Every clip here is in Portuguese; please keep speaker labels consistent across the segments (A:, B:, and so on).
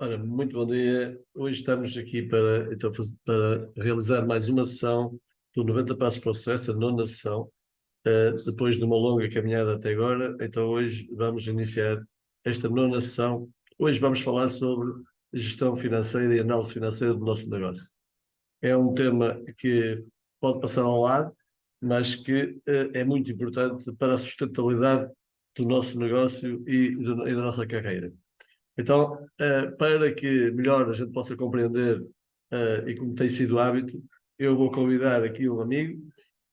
A: Ora, muito bom dia. Hoje estamos aqui para realizar mais uma sessão do 90 Passos para o Sucesso, a nona sessão, depois de uma longa caminhada até agora. Então hoje vamos iniciar esta nona sessão. Hoje vamos falar sobre gestão financeira e análise financeira do nosso negócio. É um tema que pode passar ao lado, mas que é muito importante para a sustentabilidade do nosso negócio e da nossa carreira. Então, para que melhor a gente possa compreender, e como tem sido hábito, eu vou convidar aqui um amigo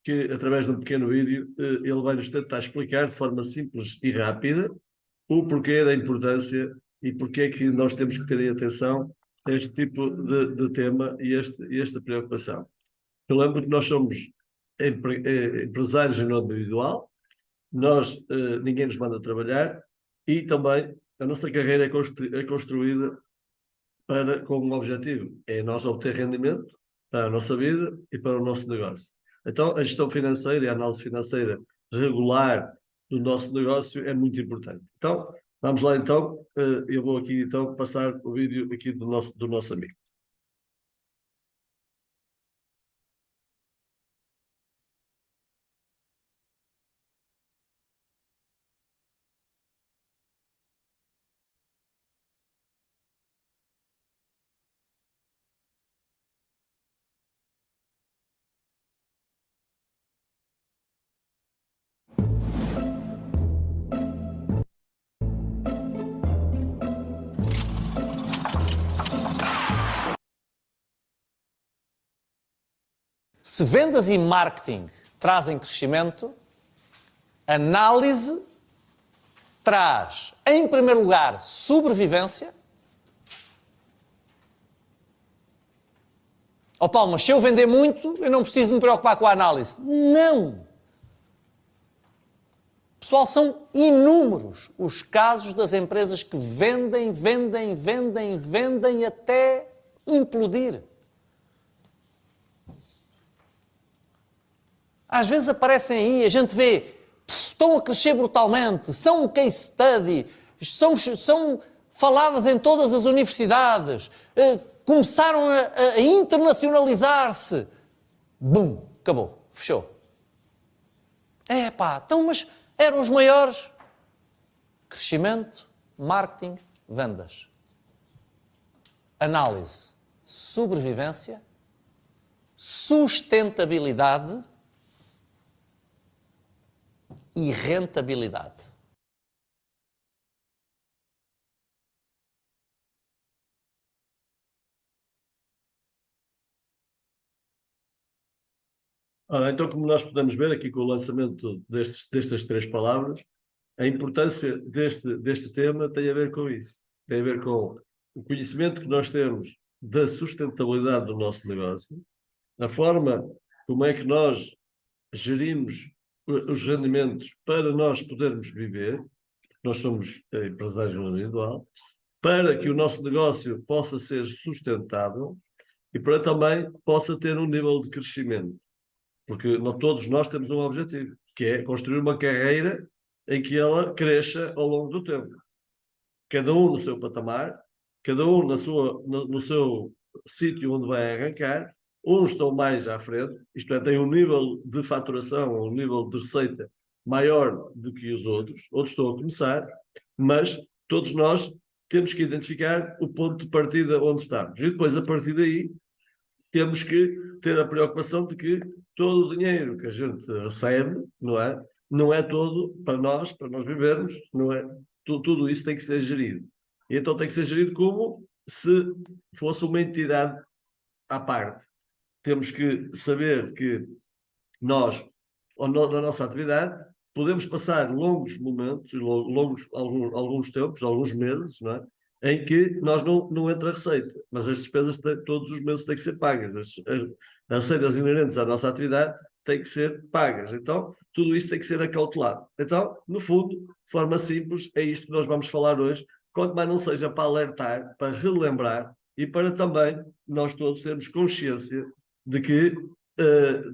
A: que, através de um pequeno vídeo, ele vai nos tentar explicar de forma simples e rápida o porquê da importância e porquê é que nós temos que ter atenção a este tipo de tema e esta preocupação. Eu lembro que nós somos empresários em nome individual, ninguém nos manda trabalhar e também a nossa carreira é construída com um objetivo, é nós obter rendimento para a nossa vida e para o nosso negócio. Então, a gestão financeira e a análise financeira regular do nosso negócio é muito importante. Então, vamos lá então, eu vou aqui então passar o vídeo aqui do nosso amigo.
B: Se vendas e marketing trazem crescimento, análise traz, em primeiro lugar, sobrevivência. Oh Paulo, mas se eu vender muito, eu não preciso me preocupar com a análise. Não! Pessoal, são inúmeros os casos das empresas que vendem até implodir. Às vezes aparecem aí, a gente vê, estão a crescer brutalmente, são um case study, são faladas em todas as universidades, começaram a internacionalizar-se. Bum, acabou, fechou. Então, mas eram os maiores. Crescimento, marketing, vendas. Análise, sobrevivência, sustentabilidade e rentabilidade.
A: Ora, então, como nós podemos ver aqui com o lançamento destas três palavras, a importância deste tema tem a ver com isso. Tem a ver com o conhecimento que nós temos da sustentabilidade do nosso negócio, a forma como é que nós gerimos os rendimentos para nós podermos viver, nós somos empresários individual, para que o nosso negócio possa ser sustentável e para também possa ter um nível de crescimento. Porque todos nós temos um objetivo, que é construir uma carreira em que ela cresça ao longo do tempo. Cada um no seu patamar, cada um no seu sítio onde vai arrancar. Uns estão mais à frente, isto é, têm um nível de faturação, um nível de receita maior do que os outros estão a começar, mas todos nós temos que identificar o ponto de partida onde estamos. E depois, a partir daí, temos que ter a preocupação de que todo o dinheiro que a gente recebe, não é todo para nós vivermos, não é? Tudo isso tem que ser gerido. E então tem que ser gerido como se fosse uma entidade à parte. Temos que saber que nós, na nossa atividade, podemos passar longos momentos, alguns tempos, alguns meses, não é? Em que nós não entra receita, mas as despesas todos os meses têm que ser pagas. As receitas inerentes à nossa atividade têm que ser pagas. Então, tudo isso tem que ser acautelado. Então, no fundo, de forma simples, é isto que nós vamos falar hoje, quanto mais não seja para alertar, para relembrar e para também nós todos termos consciência de que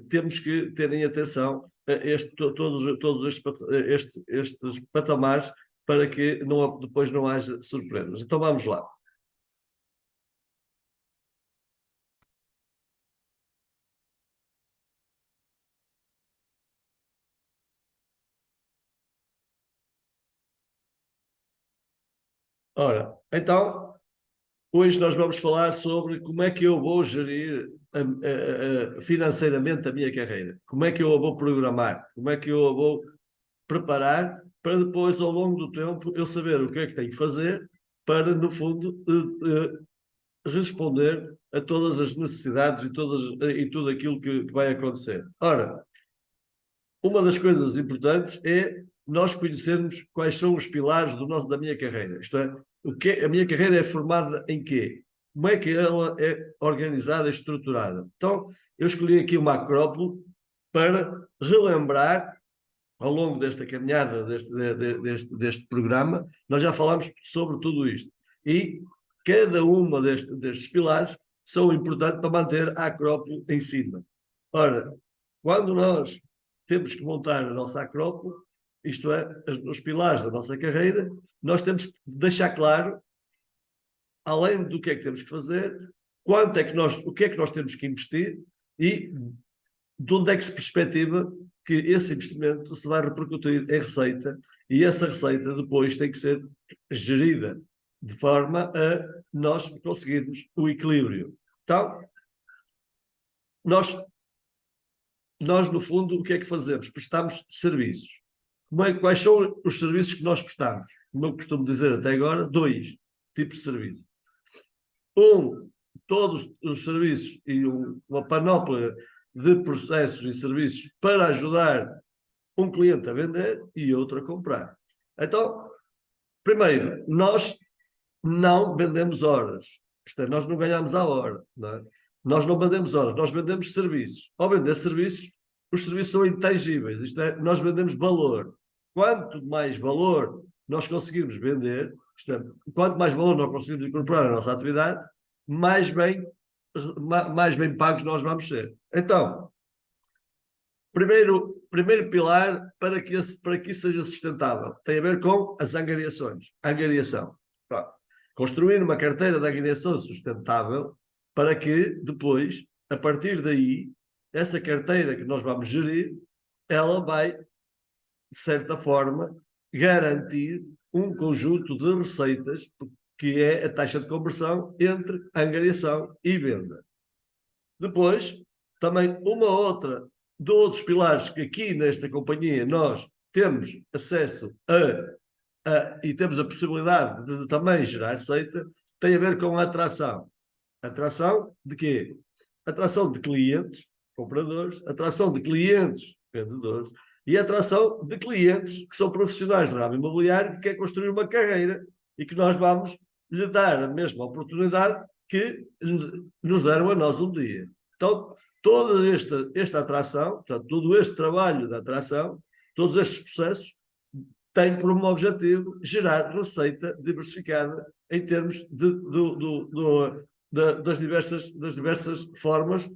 A: temos que ter em atenção todos estes patamares para que depois não haja surpresas. Então vamos lá. Ora, então, hoje nós vamos falar sobre como é que eu vou gerir financeiramente a minha carreira. Como é que eu a vou programar? Como é que eu a vou preparar para depois, ao longo do tempo, eu saber o que é que tenho que fazer para, no fundo, responder a todas as necessidades e tudo aquilo que vai acontecer. Ora, uma das coisas importantes é nós conhecermos quais são os pilares da minha carreira. Isto é, a minha carreira é formada em quê? Como é que ela é organizada e estruturada? Então, eu escolhi aqui uma acrópole para relembrar, ao longo desta caminhada, deste programa, nós já falámos sobre tudo isto. E cada uma destes pilares são importantes para manter a acrópole em cima. Ora, quando nós temos que montar a nossa acrópole, isto é, os pilares da nossa carreira, nós temos que deixar claro, além do que é que temos que fazer, o que é que nós temos que investir e de onde é que se perspectiva que esse investimento se vai repercutir em receita e essa receita depois tem que ser gerida de forma a nós conseguirmos o equilíbrio. Então, nós no fundo, o que é que fazemos? Prestamos serviços. Quais são os serviços que nós prestamos? Como eu costumo dizer até agora, 2 tipos de serviço. Todos os serviços e uma panóplia de processos e serviços para ajudar um cliente a vender e outro a comprar. Então, primeiro, nós não vendemos horas. Isto é, nós não ganhamos a hora. Não é? Nós não vendemos horas, nós vendemos serviços. Ao vender serviços, os serviços são intangíveis. Isto é, nós vendemos valor. Quanto mais valor nós conseguirmos vender, isto é, quanto mais valor nós conseguirmos incorporar na nossa atividade, mais bem pagos nós vamos ser. Então, primeiro pilar para que isso seja sustentável tem a ver com as angariações. Angariação. Pronto. Construir uma carteira de angariação sustentável para que depois, a partir daí, essa carteira que nós vamos gerir, ela vai, de certa forma, garantir um conjunto de receitas que é a taxa de conversão entre angariação e venda. Depois, também de outros pilares que aqui nesta companhia nós temos acesso e temos a possibilidade de também gerar receita, tem a ver com a atração. Atração de quê? Atração de clientes, compradores, atração de clientes, vendedores, e atração de clientes que são profissionais do ramo imobiliário que querem construir uma carreira e que nós vamos lhe dar a mesma oportunidade que nos deram a nós um dia. Então, toda esta atração, portanto, todo este trabalho de atração, todos estes processos, têm por um objetivo gerar receita diversificada em termos das diversas formas,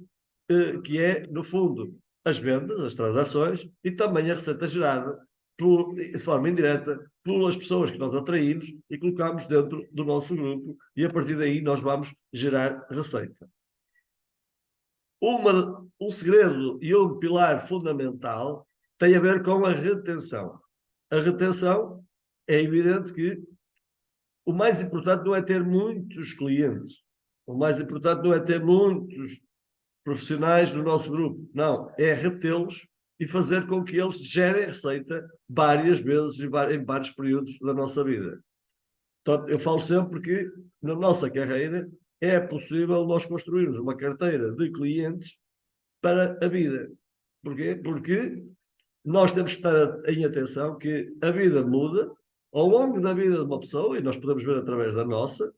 A: que é, no fundo, as vendas, as transações e também a receita gerada de forma indireta pelas pessoas que nós atraímos e colocamos dentro do nosso grupo e a partir daí nós vamos gerar receita. Um segredo e um pilar fundamental tem a ver com a retenção. A retenção é evidente que o mais importante não é ter muitos clientes, o mais importante não é ter muitos profissionais no nosso grupo, não, é retê-los e fazer com que eles gerem receita várias vezes em vários períodos da nossa vida. Então, eu falo sempre que na nossa carreira é possível nós construirmos uma carteira de clientes para a vida. Porquê? Porque nós temos que estar em atenção que a vida muda ao longo da vida de uma pessoa, e nós podemos ver através da nossa.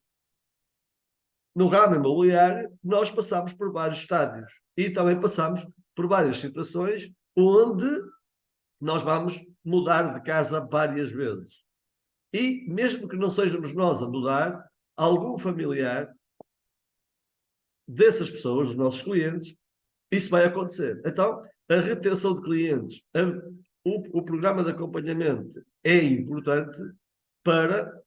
A: No ramo imobiliário, nós passamos por vários estádios e também passamos por várias situações onde nós vamos mudar de casa várias vezes. E mesmo que não sejamos nós a mudar, algum familiar dessas pessoas, dos nossos clientes, isso vai acontecer. Então, a retenção de clientes, o programa de acompanhamento é importante para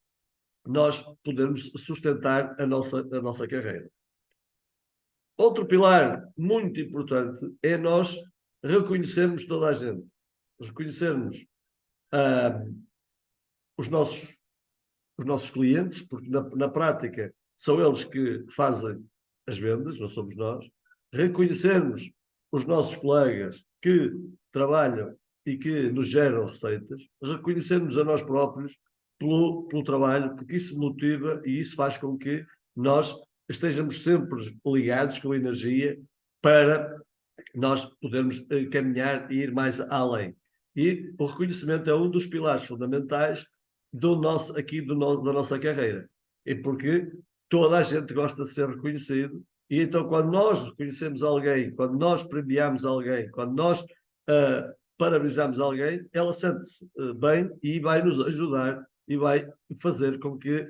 A: nós podermos sustentar a nossa carreira. Outro pilar muito importante é nós reconhecermos toda a gente, reconhecermos os nossos os nossos clientes, porque na prática são eles que fazem as vendas, não somos nós. Reconhecermos os nossos colegas que trabalham e que nos geram receitas, reconhecermos a nós próprios pelo trabalho, porque isso motiva e isso faz com que nós estejamos sempre ligados com energia para nós podermos caminhar e ir mais além. E o reconhecimento é um dos pilares fundamentais da nossa carreira. E porque toda a gente gosta de ser reconhecido, e então quando nós reconhecemos alguém, quando nós premiamos alguém, quando nós parabenizamos alguém, ela sente-se bem e vai nos ajudar e vai fazer com que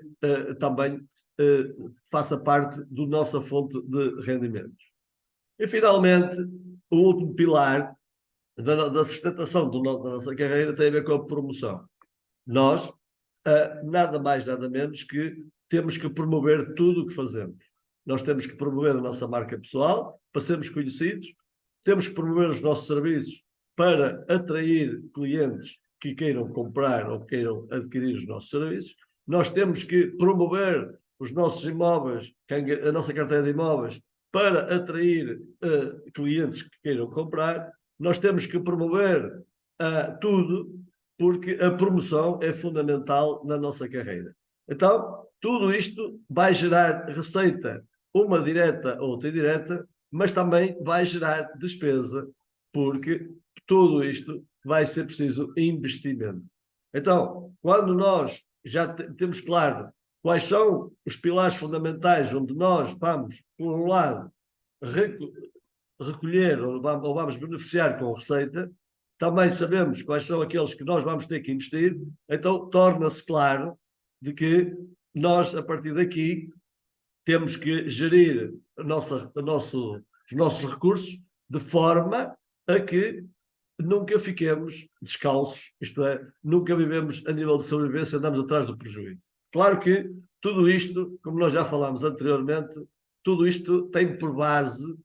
A: também faça parte da nossa fonte de rendimentos. E finalmente, o último pilar da sustentação da nossa carreira tem a ver com a promoção. Nós, nada mais, nada menos que temos que promover tudo o que fazemos. Nós temos que promover a nossa marca pessoal para sermos conhecidos, temos que promover os nossos serviços para atrair clientes que queiram comprar ou queiram adquirir os nossos serviços. Nós temos que promover os nossos imóveis, a nossa carteira de imóveis, para atrair clientes que queiram comprar. Nós temos que promover tudo, porque a promoção é fundamental na nossa carreira. Então, tudo isto vai gerar receita, uma direta ou outra indireta, mas também vai gerar despesa, porque tudo isto vai ser preciso investimento. Então, quando nós já temos claro quais são os pilares fundamentais onde nós vamos, por um lado, recolher ou vamos beneficiar com receita, também sabemos quais são aqueles que nós vamos ter que investir, então torna-se claro de que nós, a partir daqui, temos que gerir os nossos recursos de forma a que nunca fiquemos descalços, isto é, nunca vivemos a nível de sobrevivência, andamos atrás do prejuízo. Claro que tudo isto, como nós já falámos anteriormente, tudo isto tem por base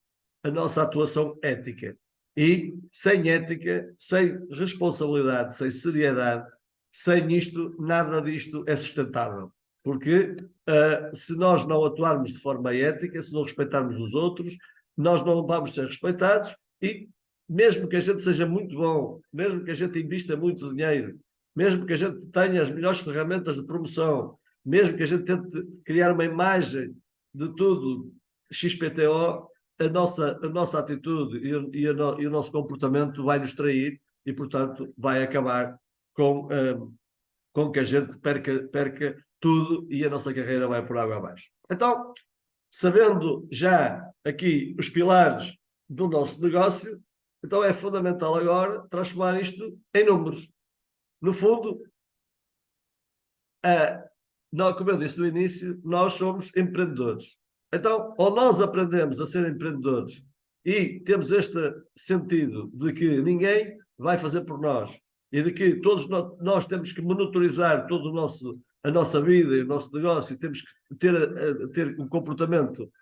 A: a nossa atuação ética. E sem ética, sem responsabilidade, sem seriedade, sem isto, nada disto é sustentável. Porque se nós não atuarmos de forma ética, se não respeitarmos os outros, nós não vamos ser respeitados e mesmo que a gente seja muito bom, mesmo que a gente invista muito dinheiro, mesmo que a gente tenha as melhores ferramentas de promoção, mesmo que a gente tente criar uma imagem de tudo XPTO, a nossa atitude e o nosso comportamento vai nos trair e, portanto, vai acabar com que a gente perca tudo e a nossa carreira vai por água abaixo. Então, sabendo já aqui os pilares do nosso negócio, então é fundamental agora transformar isto em números. No fundo, como eu disse no início, nós somos empreendedores. Então, ou nós aprendemos a ser empreendedores e temos este sentido de que ninguém vai fazer por nós e de que todos nós temos que monitorizar toda a nossa vida e o nosso negócio e temos que ter um comportamento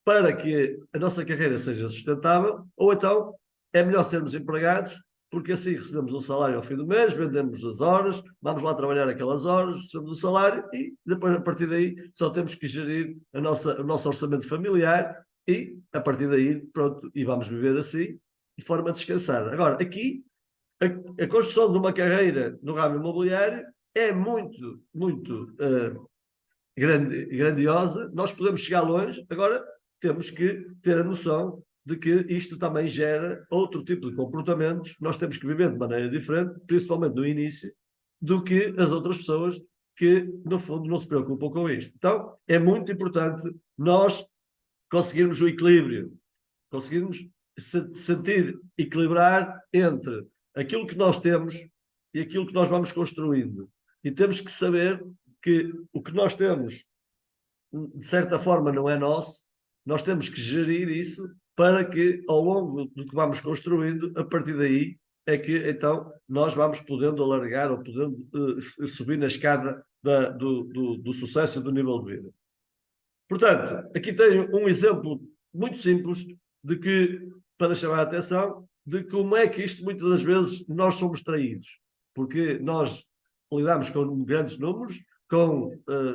A: para que a nossa carreira seja sustentável, ou então é melhor sermos empregados, porque assim recebemos um salário ao fim do mês, vendemos as horas, vamos lá trabalhar aquelas horas, recebemos o salário e depois, a partir daí, só temos que gerir o nosso orçamento familiar e, a partir daí, pronto, e vamos viver assim, de forma descansada. Agora, aqui, a construção de uma carreira no ramo imobiliário é muito, muito grandiosa, nós podemos chegar longe, agora temos que ter a noção de que isto também gera outro tipo de comportamentos, nós temos que viver de maneira diferente, principalmente no início, do que as outras pessoas que, no fundo, não se preocupam com isto. Então, é muito importante nós conseguirmos o equilíbrio, conseguirmos sentir equilibrar entre aquilo que nós temos e aquilo que nós vamos construindo. E temos que saber que o que nós temos, de certa forma, não é nosso, nós temos que gerir isso para que, ao longo do que vamos construindo, a partir daí, é que, então, nós vamos podendo alargar ou podendo subir na escada do sucesso e do nível de vida. Portanto, aqui tenho um exemplo muito simples de que, para chamar a atenção, de como é que isto, muitas das vezes, nós somos traídos. Porque nós lidamos com grandes números,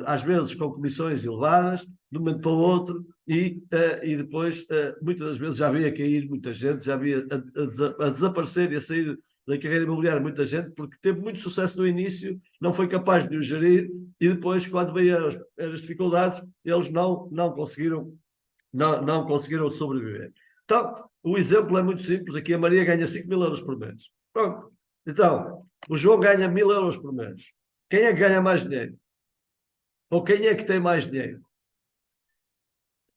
A: às vezes com comissões elevadas, de um momento para o outro, e depois, muitas das vezes, já havia cair muita gente, já havia a desaparecer e a sair da carreira imobiliária muita gente, porque teve muito sucesso no início, não foi capaz de o gerir, e depois, quando veio as dificuldades, eles não conseguiram sobreviver. Então, o exemplo é muito simples. Aqui a Maria ganha 5.000 euros por mês. Pronto. Então, o João ganha 1.000 euros por mês. Quem é que ganha mais dinheiro? Ou quem é que tem mais dinheiro?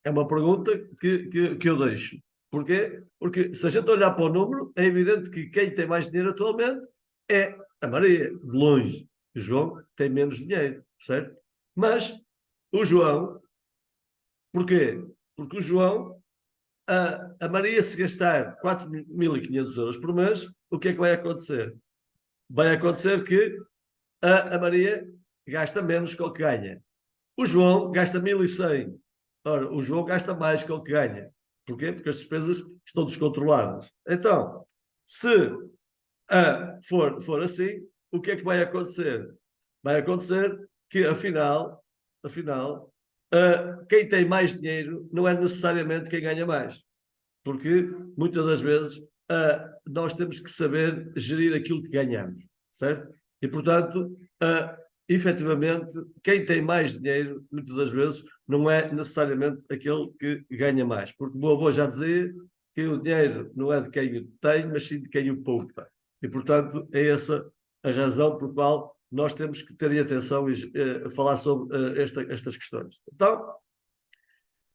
A: É uma pergunta que eu deixo. Porquê? Porque se a gente olhar para o número, é evidente que quem tem mais dinheiro atualmente é a Maria, de longe. O João tem menos dinheiro, certo? Mas o João, porquê? Porque o João, a Maria, se gastar 4.500 euros por mês, o que é que vai acontecer? Vai acontecer que a Maria gasta menos que o que ganha. O João gasta 1.100. Ora, o João gasta mais que o que ganha. Porquê? Porque as despesas estão descontroladas. Então, se for assim, o que é que vai acontecer? Vai acontecer que, afinal, quem tem mais dinheiro não é necessariamente quem ganha mais. Porque, muitas das vezes, nós temos que saber gerir aquilo que ganhamos, certo? E, portanto, efetivamente, quem tem mais dinheiro, muitas das vezes, não é necessariamente aquele que ganha mais. Porque o meu avô já dizia que o dinheiro não é de quem o tem, mas sim de quem o poupa. E, portanto, é essa a razão por qual nós temos que ter atenção e falar sobre estas questões. Então,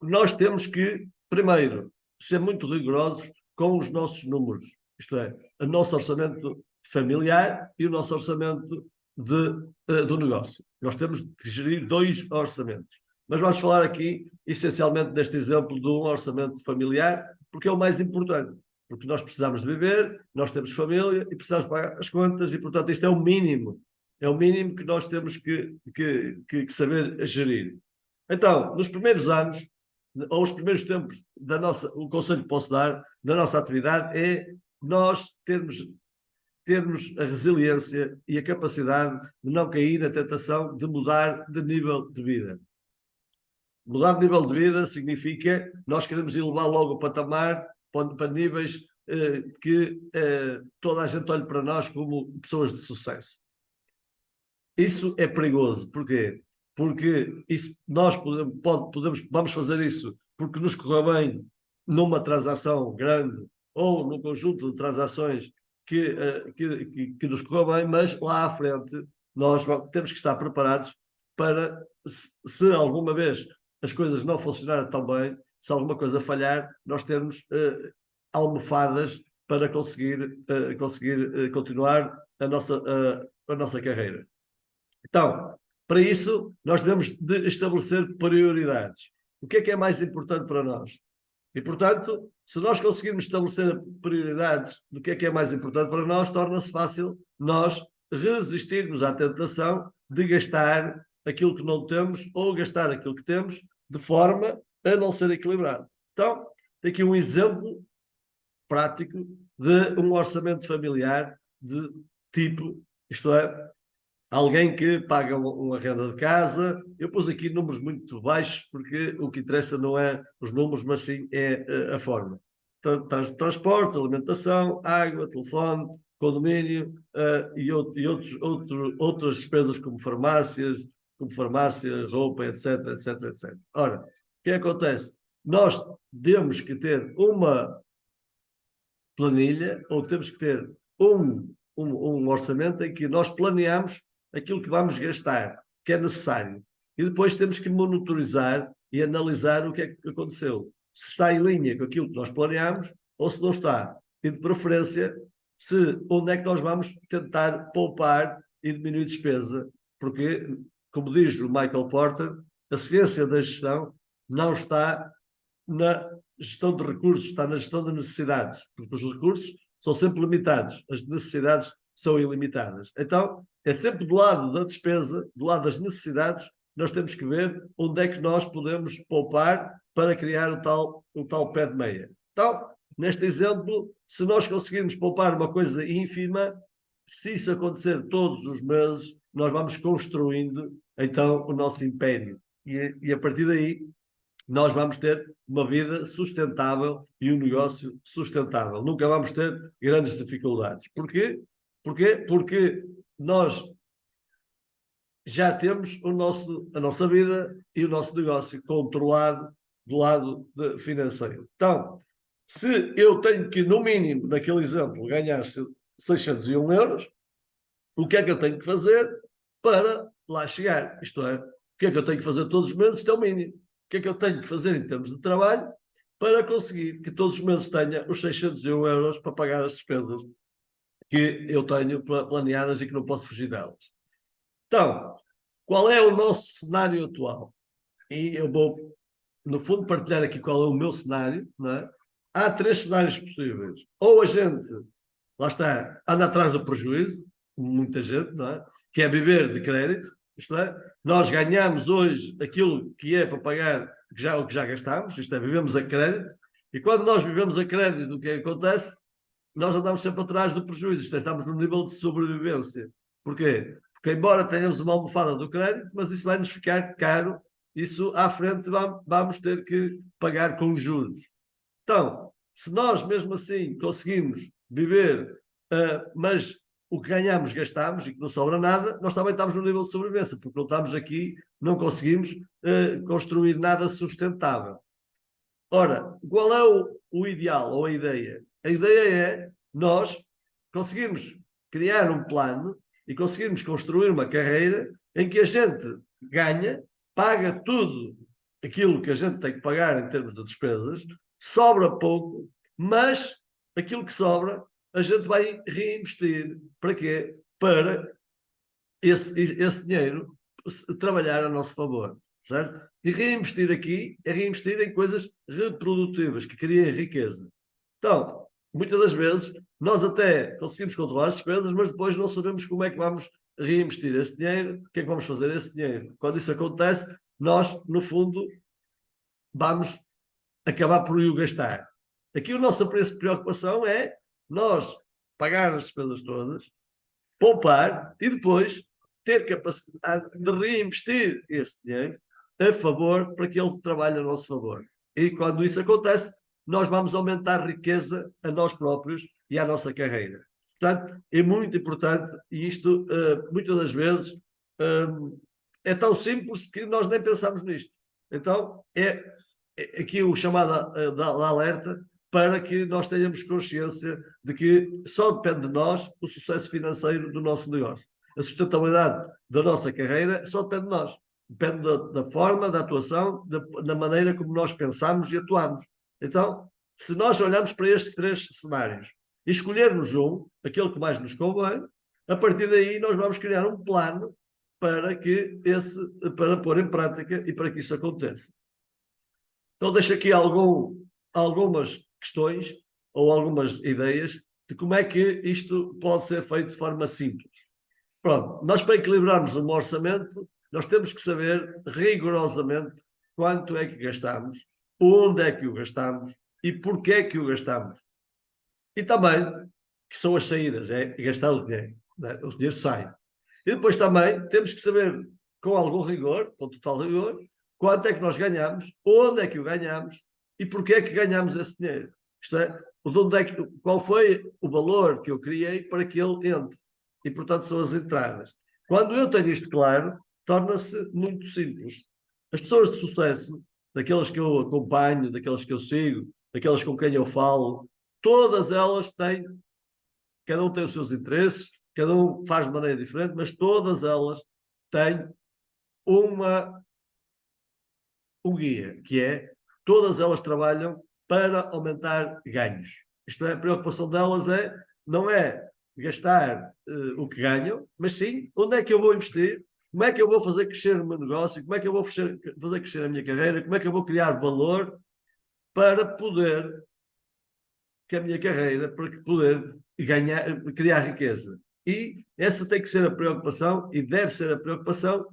A: nós temos que, primeiro, ser muito rigorosos com os nossos números. Isto é, o nosso orçamento familiar e o nosso orçamento do negócio. Nós temos que gerir 2 orçamentos. Mas vamos falar aqui, essencialmente, deste exemplo de um orçamento familiar, porque é o mais importante. Porque nós precisamos de viver, nós temos família e precisamos pagar as contas e, portanto, isto é o mínimo. É o mínimo que nós temos que saber gerir. Então, nos primeiros anos, ou os primeiros tempos o conselho que posso dar da nossa atividade é nós termos a resiliência e a capacidade de não cair na tentação de mudar de nível de vida. Mudar de nível de vida significa nós queremos elevar logo o patamar para níveis que toda a gente olhe para nós como pessoas de sucesso. Isso é perigoso. Porquê? Porque nós vamos fazer isso porque nos correu bem numa transação grande ou num conjunto de transações que nos correu bem, mas lá à frente nós temos que estar preparados para, se alguma vez as coisas não funcionarem tão bem, se alguma coisa falhar, nós termos almofadas para conseguir continuar a nossa carreira. Então, para isso, nós devemos de estabelecer prioridades. O que é mais importante para nós? E, portanto, se nós conseguirmos estabelecer prioridades do que é mais importante para nós, torna-se fácil nós resistirmos à tentação de gastar aquilo que não temos ou gastar aquilo que temos de forma a não ser equilibrado. Então, tem aqui um exemplo prático de um orçamento familiar de tipo, isto é, alguém que paga uma renda de casa. Eu pus aqui números muito baixos, porque o que interessa não é os números, mas sim é a forma. Transportes, alimentação, água, telefone, condomínio e outras despesas como farmácia, roupa, etc. Ora, o que acontece? Nós temos que ter uma planilha, ou temos que ter um orçamento em que nós planeamos aquilo que vamos gastar, que é necessário. E depois temos que monitorizar e analisar o que é que aconteceu. Se está em linha com aquilo que nós planeamos ou se não está. E de preferência, onde é que nós vamos tentar poupar e diminuir despesa. Porque, como diz o Michael Porter, a ciência da gestão não está na gestão de recursos, está na gestão de necessidades. Porque os recursos são sempre limitados, as necessidades são ilimitadas. Então, é sempre do lado da despesa, do lado das necessidades, nós temos que ver onde é que nós podemos poupar para criar o tal pé de meia. Então, neste exemplo, se nós conseguirmos poupar uma coisa ínfima, se isso acontecer todos os meses, nós vamos construindo então o nosso império. E a partir daí nós vamos ter uma vida sustentável e um negócio sustentável. Nunca vamos ter grandes dificuldades. Porquê? Porque nós já temos a nossa vida e o nosso negócio controlado do lado financeiro. Então, se eu tenho que, no mínimo, naquele exemplo, ganhar 601 euros, o que é que eu tenho que fazer para lá chegar? Isto é, o que é que eu tenho que fazer todos os meses? Isto é o mínimo. O que é que eu tenho que fazer em termos de trabalho para conseguir que todos os meses tenha os 601 euros para pagar as despesas que eu tenho planeadas e que não posso fugir delas? Então, qual é o nosso cenário atual? E eu vou, no fundo, partilhar aqui qual é o meu cenário, não é? Há 3 cenários possíveis. Ou a gente, lá está, anda atrás do prejuízo, muita gente, não é? Que é viver de crédito, isto é, nós ganhamos hoje aquilo que é para pagar o que já gastámos, isto é, vivemos a crédito, e quando nós vivemos a crédito, o que acontece? Nós andamos sempre atrás do prejuízo, isto é, estamos no nível de sobrevivência. Porquê? Porque embora tenhamos uma almofada do crédito, mas isso vai nos ficar caro, isso à frente vamos ter que pagar com juros. Então, se nós mesmo assim conseguimos viver, mas o que ganhamos gastamos e que não sobra nada, nós também estamos no nível de sobrevivência, porque não estamos aqui, não conseguimos construir nada sustentável. Ora, qual é o ideal ou a ideia? A ideia é nós conseguirmos criar um plano e conseguirmos construir uma carreira em que a gente ganha, paga tudo aquilo que a gente tem que pagar em termos de despesas, sobra pouco, mas aquilo que sobra a gente vai reinvestir. Para quê? Para esse dinheiro trabalhar a nosso favor, certo? E reinvestir aqui é reinvestir em coisas reprodutivas, que criem riqueza. Então, muitas das vezes, nós até conseguimos controlar as despesas, mas depois não sabemos como é que vamos reinvestir esse dinheiro, o que é que vamos fazer esse dinheiro. Quando isso acontece, nós, no fundo, vamos acabar por o gastar. Aqui a nossa preocupação é nós pagar as despesas todas, poupar e depois ter capacidade de reinvestir esse dinheiro a favor para que ele trabalhe a nosso favor. E quando isso acontece, nós vamos aumentar riqueza a nós próprios e à nossa carreira. Portanto, é muito importante e isto, muitas das vezes, é tão simples que nós nem pensamos nisto. Então, é aqui o chamado da alerta para que nós tenhamos consciência de que só depende de nós o sucesso financeiro do nosso negócio. A sustentabilidade da nossa carreira só depende de nós. Depende da forma, da atuação, da maneira como nós pensamos e atuamos. Então, se nós olharmos para estes 3 cenários e escolhermos aquele que mais nos convém, a partir daí nós vamos criar um plano para pôr em prática e para que isso aconteça. Então deixo aqui algumas questões ou algumas ideias de como é que isto pode ser feito de forma simples. Pronto, nós para equilibrarmos um orçamento, nós temos que saber rigorosamente quanto é que gastamos, onde é que o gastamos e porquê é que o gastamos. E também, que são as saídas, é gastar o dinheiro, né? O dinheiro sai. E depois também temos que saber, com algum rigor, com total rigor, quanto é que nós ganhamos, onde é que o ganhamos e porquê é que ganhamos esse dinheiro. Isto é, qual foi o valor que eu criei para que ele entre. E, portanto, são as entradas. Quando eu tenho isto claro, torna-se muito simples. As pessoas de sucesso, daquelas que eu acompanho, daquelas que eu sigo, daquelas com quem eu falo, todas elas têm, cada um tem os seus interesses, cada um faz de maneira diferente, mas todas elas têm um guia, que é, todas elas trabalham para aumentar ganhos. Isto é, a preocupação delas não é gastar o que ganham, mas sim, onde é que eu vou investir, como é que eu vou fazer crescer o meu negócio, como é que eu vou fazer crescer a minha carreira, como é que eu vou criar valor para poder que a minha carreira, para poder criar riqueza. E essa tem que ser a preocupação e deve ser a preocupação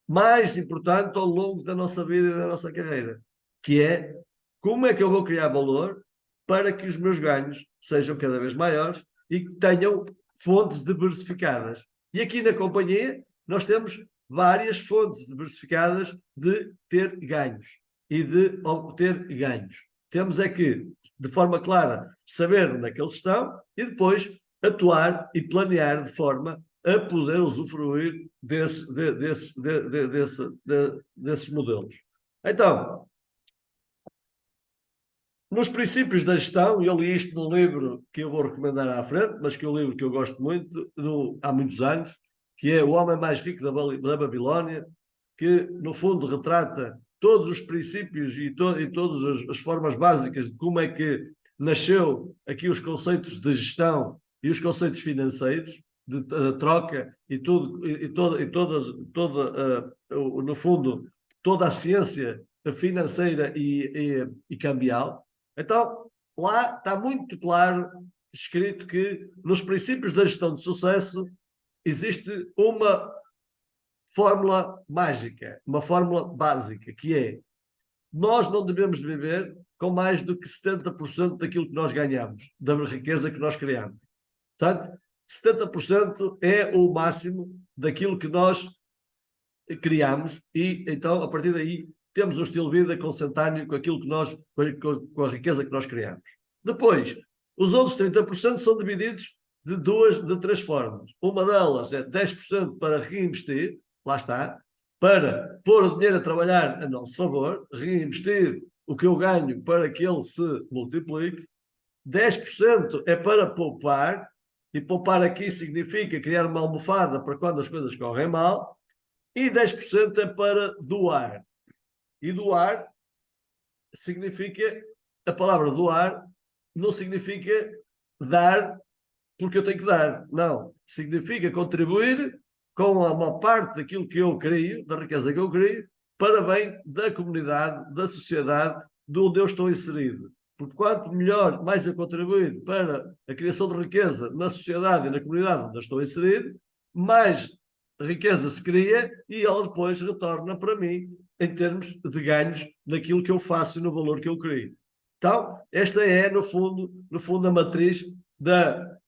A: mais importante ao longo da nossa vida e da nossa carreira, que é como é que eu vou criar valor para que os meus ganhos sejam cada vez maiores e que tenham fontes diversificadas. E aqui na companhia nós temos várias fontes diversificadas de ter ganhos e de obter ganhos. Temos é que, de forma clara, saber onde é que eles estão e depois atuar e planear de forma a poder usufruir desses modelos. Então, nos princípios da gestão, eu li isto num livro que eu vou recomendar à frente, mas que é um livro que eu gosto muito, há muitos anos, que é O Homem Mais Rico da Babilónia, que, no fundo, retrata todos os princípios e todas as formas básicas de como é que nasceu aqui os conceitos de gestão e os conceitos financeiros, de troca e tudo, no fundo, toda a ciência financeira e cambial. Então, lá está muito claro escrito que nos princípios da gestão de sucesso existe uma fórmula mágica, uma fórmula básica, que é: nós não devemos viver com mais do que 70% daquilo que nós ganhamos, da riqueza que nós criamos. Portanto, 70% é o máximo daquilo que nós criamos e, então, a partir daí, temos um estilo de vida consentâneo com aquilo que nós, com a riqueza que nós criamos. Depois, os outros 30% são divididos de três formas. Uma delas é 10% para reinvestir, lá está, para pôr o dinheiro a trabalhar a nosso favor, reinvestir o que eu ganho para que ele se multiplique. 10% é para poupar, e poupar aqui significa criar uma almofada para quando as coisas correm mal, e 10% é para doar. E doar significa, a palavra doar não significa dar porque eu tenho que dar, não. Significa contribuir com uma parte daquilo que eu crio, da riqueza que eu crio, para bem da comunidade, da sociedade, de onde eu estou inserido. Porque quanto melhor, mais eu contribuir para a criação de riqueza na sociedade e na comunidade onde eu estou inserido, mais riqueza se cria e ela depois retorna para mim em termos de ganhos naquilo que eu faço e no valor que eu crio. Então, esta é, no fundo, a matriz da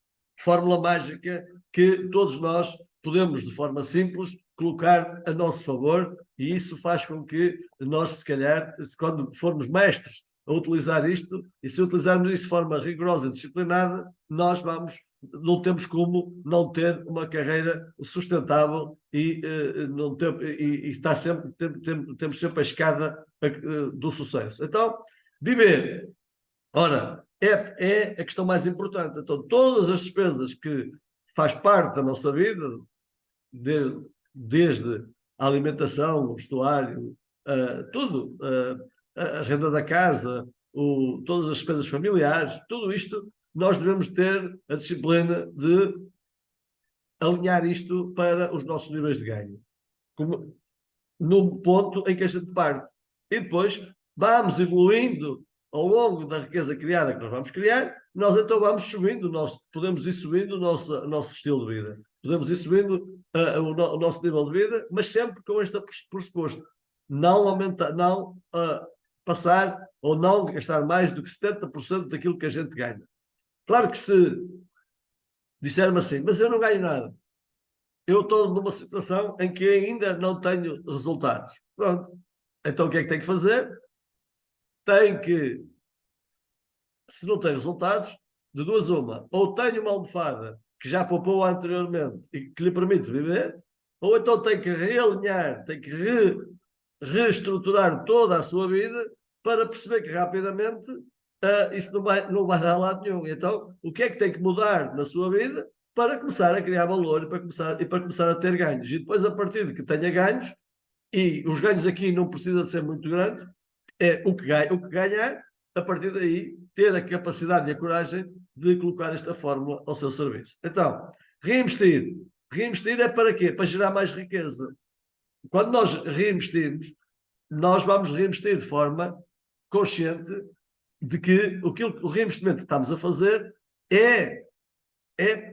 A: fórmula mágica que todos nós podemos, de forma simples, colocar a nosso favor, e isso faz com que nós, se calhar, quando formos mestres a utilizar isto, e se utilizarmos isto de forma rigorosa e disciplinada, nós não temos como não ter uma carreira sustentável e está sempre, temos sempre a escada do sucesso. Então, viver, ora, é a questão mais importante. Então, todas as despesas que faz parte da nossa vida, desde a alimentação, o vestuário, tudo, a renda da casa, todas as despesas familiares, tudo isto, nós devemos ter a disciplina de alinhar isto para os nossos níveis de ganho, no ponto em que a gente parte. E depois vamos evoluindo ao longo da riqueza criada que nós vamos criar, nós então vamos subindo, podemos ir subindo o nosso estilo de vida, podemos ir subindo o nosso nível de vida, mas sempre com este pressuposto: não aumentar, não passar ou não gastar mais do que 70% daquilo que a gente ganha. Claro que se disser-me assim, mas eu não ganho nada, eu estou numa situação em que ainda não tenho resultados. Pronto, então o que é que tenho que fazer? Tem que, se não tem resultados, de duas uma: ou tenho uma almofada que já poupou anteriormente e que lhe permite viver, ou então tem que realinhar, tem que reestruturar toda a sua vida para perceber que rapidamente isso não vai dar a lado nenhum. Então, o que é que tem que mudar na sua vida para começar a criar valor e para começar a ter ganhos? E depois, a partir de que tenha ganhos, e os ganhos aqui não precisam de ser muito grandes, é o que ganhar, a partir daí ter a capacidade e a coragem de colocar esta fórmula ao seu serviço. Então, reinvestir. Reinvestir é para quê? Para gerar mais riqueza. Quando nós reinvestimos, nós vamos reinvestir de forma consciente de que o reinvestimento que estamos a fazer é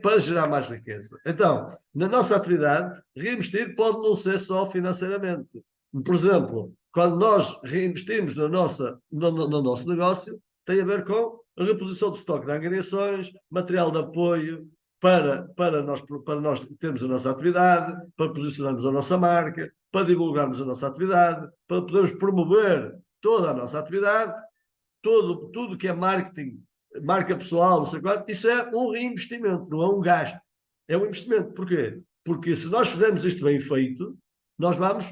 A: para gerar mais riqueza. Então, na nossa atividade, reinvestir pode não ser só financeiramente. Por exemplo, quando nós reinvestimos no nosso negócio, tem a ver com a reposição de estoque de angariações, material de apoio, para nós termos a nossa atividade, para posicionarmos a nossa marca, para divulgarmos a nossa atividade, para podermos promover toda a nossa atividade, tudo que é marketing, marca pessoal, não sei quanto, isso é um reinvestimento, não é um gasto. É um investimento. Porquê? Porque se nós fizermos isto bem feito, nós vamos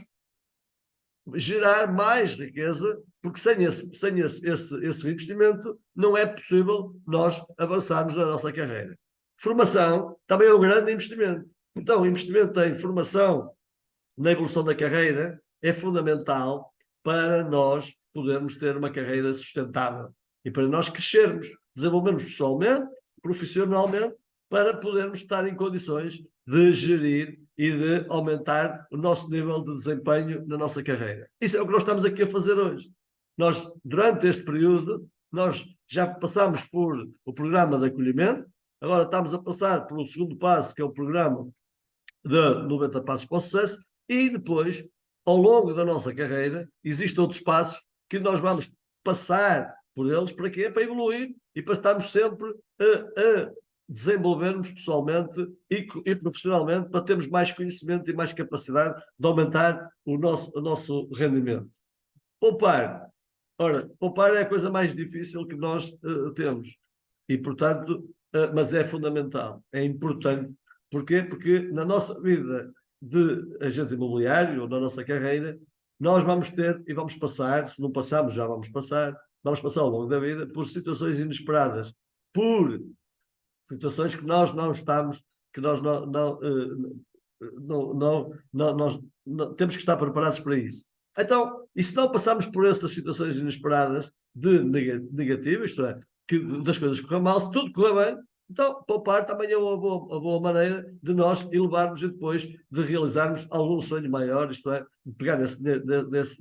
A: gerar mais riqueza, porque sem esse investimento não é possível nós avançarmos na nossa carreira. Formação também é um grande investimento. Então, o investimento em formação, na evolução da carreira, é fundamental para nós podermos ter uma carreira sustentável e para nós crescermos, desenvolvermos pessoalmente, profissionalmente, para podermos estar em condições de gerir e de aumentar o nosso nível de desempenho na nossa carreira. Isso é o que nós estamos aqui a fazer hoje. Nós, durante este período, nós já passamos por o programa de acolhimento, agora estamos a passar pelo segundo passo, que é o programa de 90 Passos para o Sucesso, e depois, ao longo da nossa carreira, existem outros passos que nós vamos passar por eles. Para quê? Para evoluir e para estarmos sempre a desenvolvermos pessoalmente e profissionalmente, para termos mais conhecimento e mais capacidade de aumentar o nosso rendimento. Poupar. Ora, poupar é a coisa mais difícil que nós temos. E, portanto, mas é fundamental, é importante. Porquê? Porque na nossa vida de agente imobiliário, ou na nossa carreira, nós vamos ter e vamos passar, se não passarmos, já vamos passar ao longo da vida, por situações inesperadas, por situações que nós não estamos, que nós não temos que estar preparados para isso. Então, e se não passarmos por essas situações inesperadas de negativo, isto é, que das coisas correr mal, se tudo correr bem, então poupar também é uma boa maneira de nós elevarmos e depois de realizarmos algum sonho maior, isto é, de pegar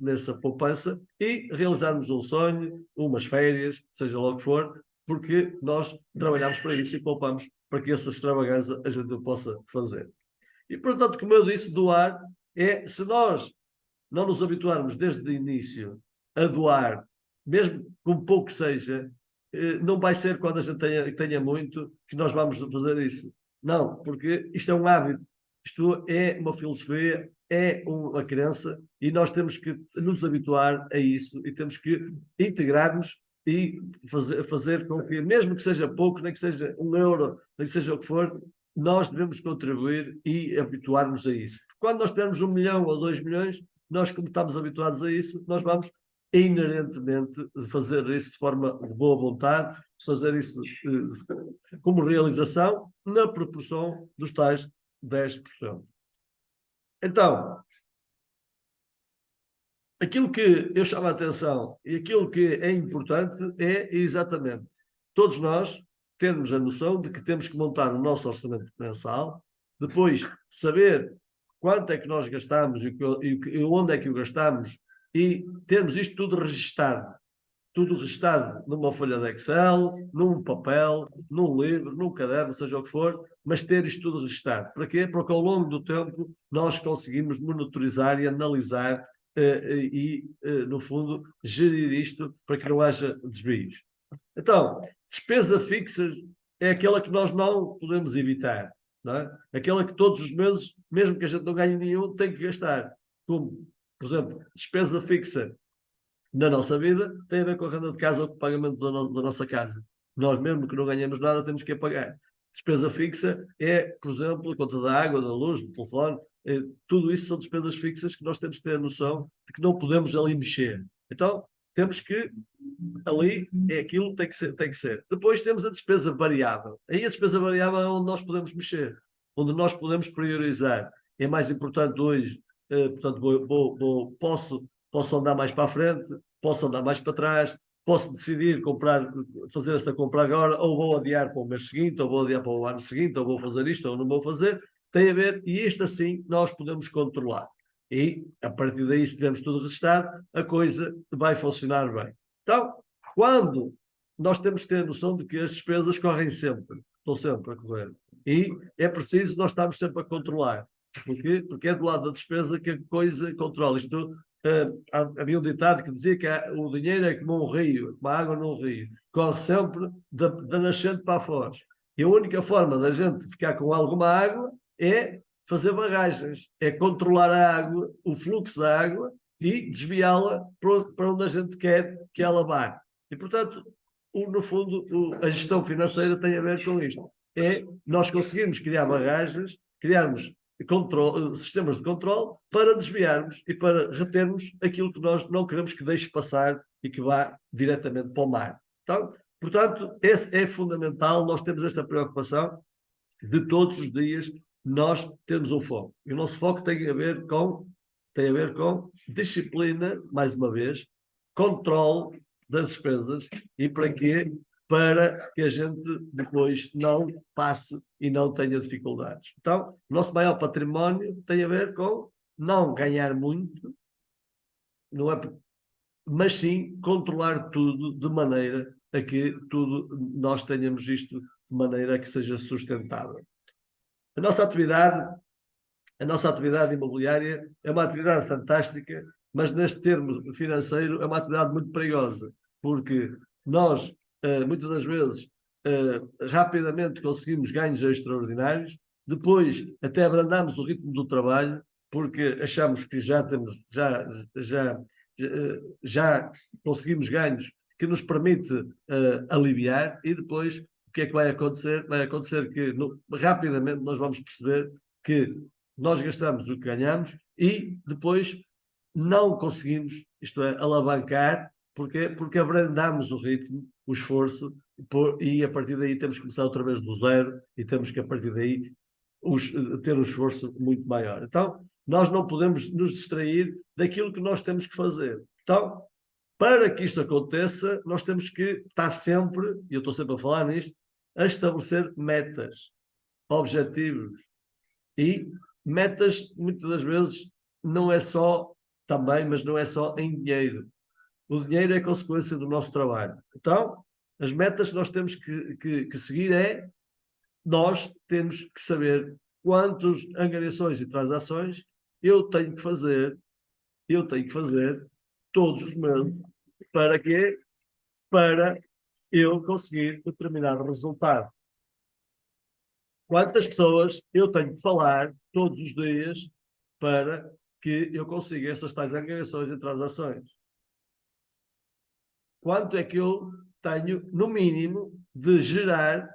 A: nessa poupança e realizarmos um sonho, umas férias, seja lá o que for, porque nós trabalhamos para isso e poupamos para que essa extravagância a gente possa fazer. E, portanto, como eu disse, doar é, se nós não nos habituarmos desde o início a doar, mesmo com pouco que seja, não vai ser quando a gente tenha muito que nós vamos fazer isso. Não, porque isto é um hábito, isto é uma filosofia, é uma crença e nós temos que nos habituar a isso e temos que integrar-nos e fazer com que, mesmo que seja pouco, nem que seja €1, nem que seja o que for, nós devemos contribuir e habituar-nos a isso. Porque quando nós tivermos 1 milhão ou 2 milhões, nós, como estamos habituados a isso, nós vamos inerentemente fazer isso de forma de boa vontade, fazer isso como realização na proporção dos tais 10%. Então, aquilo que eu chamo a atenção e aquilo que é importante é exatamente todos nós termos a noção de que temos que montar o nosso orçamento mensal, depois saber quanto é que nós gastamos e onde é que o gastamos e termos isto tudo registado numa folha de Excel, num papel, num livro, num caderno, seja o que for, mas ter isto tudo registado. Para quê? Porque ao longo do tempo nós conseguimos monitorizar e analisar no fundo, gerir isto para que não haja desvios. Então, despesa fixa é aquela que nós não podemos evitar, não é? Aquela que todos os meses, mesmo que a gente não ganhe nenhum, tem que gastar. Como, por exemplo, despesa fixa na nossa vida tem a ver com a renda de casa ou com o pagamento da nossa casa. Nós, mesmo que não ganhemos nada, temos que pagar. Despesa fixa é, por exemplo, a conta da água, da luz, do telefone, tudo isso são despesas fixas que nós temos que ter a noção de que não podemos ali mexer. Então, temos que, ali, é aquilo que tem que ser. Depois temos a despesa variável. Aí a despesa variável é onde nós podemos mexer, onde nós podemos priorizar. É mais importante hoje, portanto, posso andar mais para a frente, posso andar mais para trás, posso decidir fazer esta compra agora, ou vou adiar para o mês seguinte, ou vou adiar para o ano seguinte, ou vou fazer isto, ou não vou fazer. Tem a ver, e isto assim nós podemos controlar. E, a partir daí, se tivermos tudo registado, a coisa vai funcionar bem. Então, quando nós temos que ter a noção de que as despesas correm sempre, estão sempre a correr. E é preciso nós estarmos sempre a controlar. Porquê? Porque é do lado da despesa que a coisa controla. Isto, havia um ditado que dizia que o dinheiro é como um rio, como a água num rio. Corre sempre da nascente para a foz. E a única forma da gente ficar com alguma água é fazer barragens, é controlar a água, o fluxo da água e desviá-la para onde a gente quer que ela vá. E, portanto, no fundo, a gestão financeira tem a ver com isto. É nós conseguirmos criar barragens, criarmos sistemas de controle para desviarmos e para retermos aquilo que nós não queremos que deixe passar e que vá diretamente para o mar. Então, portanto, esse é fundamental, nós temos esta preocupação de todos os dias nós termos um foco. E o nosso foco tem a ver com disciplina, mais uma vez, controle das despesas. E para quê? Para que a gente depois não passe e não tenha dificuldades. Então, o nosso maior património tem a ver com não ganhar muito, não é, mas sim controlar tudo de maneira a que tudo nós tenhamos isto de maneira a que seja sustentável. A nossa atividade imobiliária é uma atividade fantástica, mas neste termo financeiro é uma atividade muito perigosa, porque nós, muitas das vezes, rapidamente conseguimos ganhos extraordinários, depois até abrandamos o ritmo do trabalho, porque achamos que já conseguimos ganhos que nos permite aliviar, e depois o que é que vai acontecer? Vai acontecer que rapidamente nós vamos perceber que nós gastamos o que ganhamos e depois não conseguimos, isto é, alavancar, porque abrandamos o ritmo, o esforço, e a partir daí temos que começar outra vez do zero e temos que a partir daí ter um esforço muito maior. Então, nós não podemos nos distrair daquilo que nós temos que fazer. Então, para que isto aconteça, nós temos que estar sempre, e eu estou sempre a falar nisto, a estabelecer metas, objetivos. E metas, muitas das vezes, não é só também, mas não é só em dinheiro. O dinheiro é consequência do nosso trabalho. Então, as metas que nós temos que seguir é, nós temos que saber quantas angariações e transações eu tenho que fazer todos os meses. Para quê? Para eu conseguir determinado resultado. Quantas pessoas eu tenho que falar todos os dias para que eu consiga essas tais angariações e transações? Quanto é que eu tenho, no mínimo, de gerar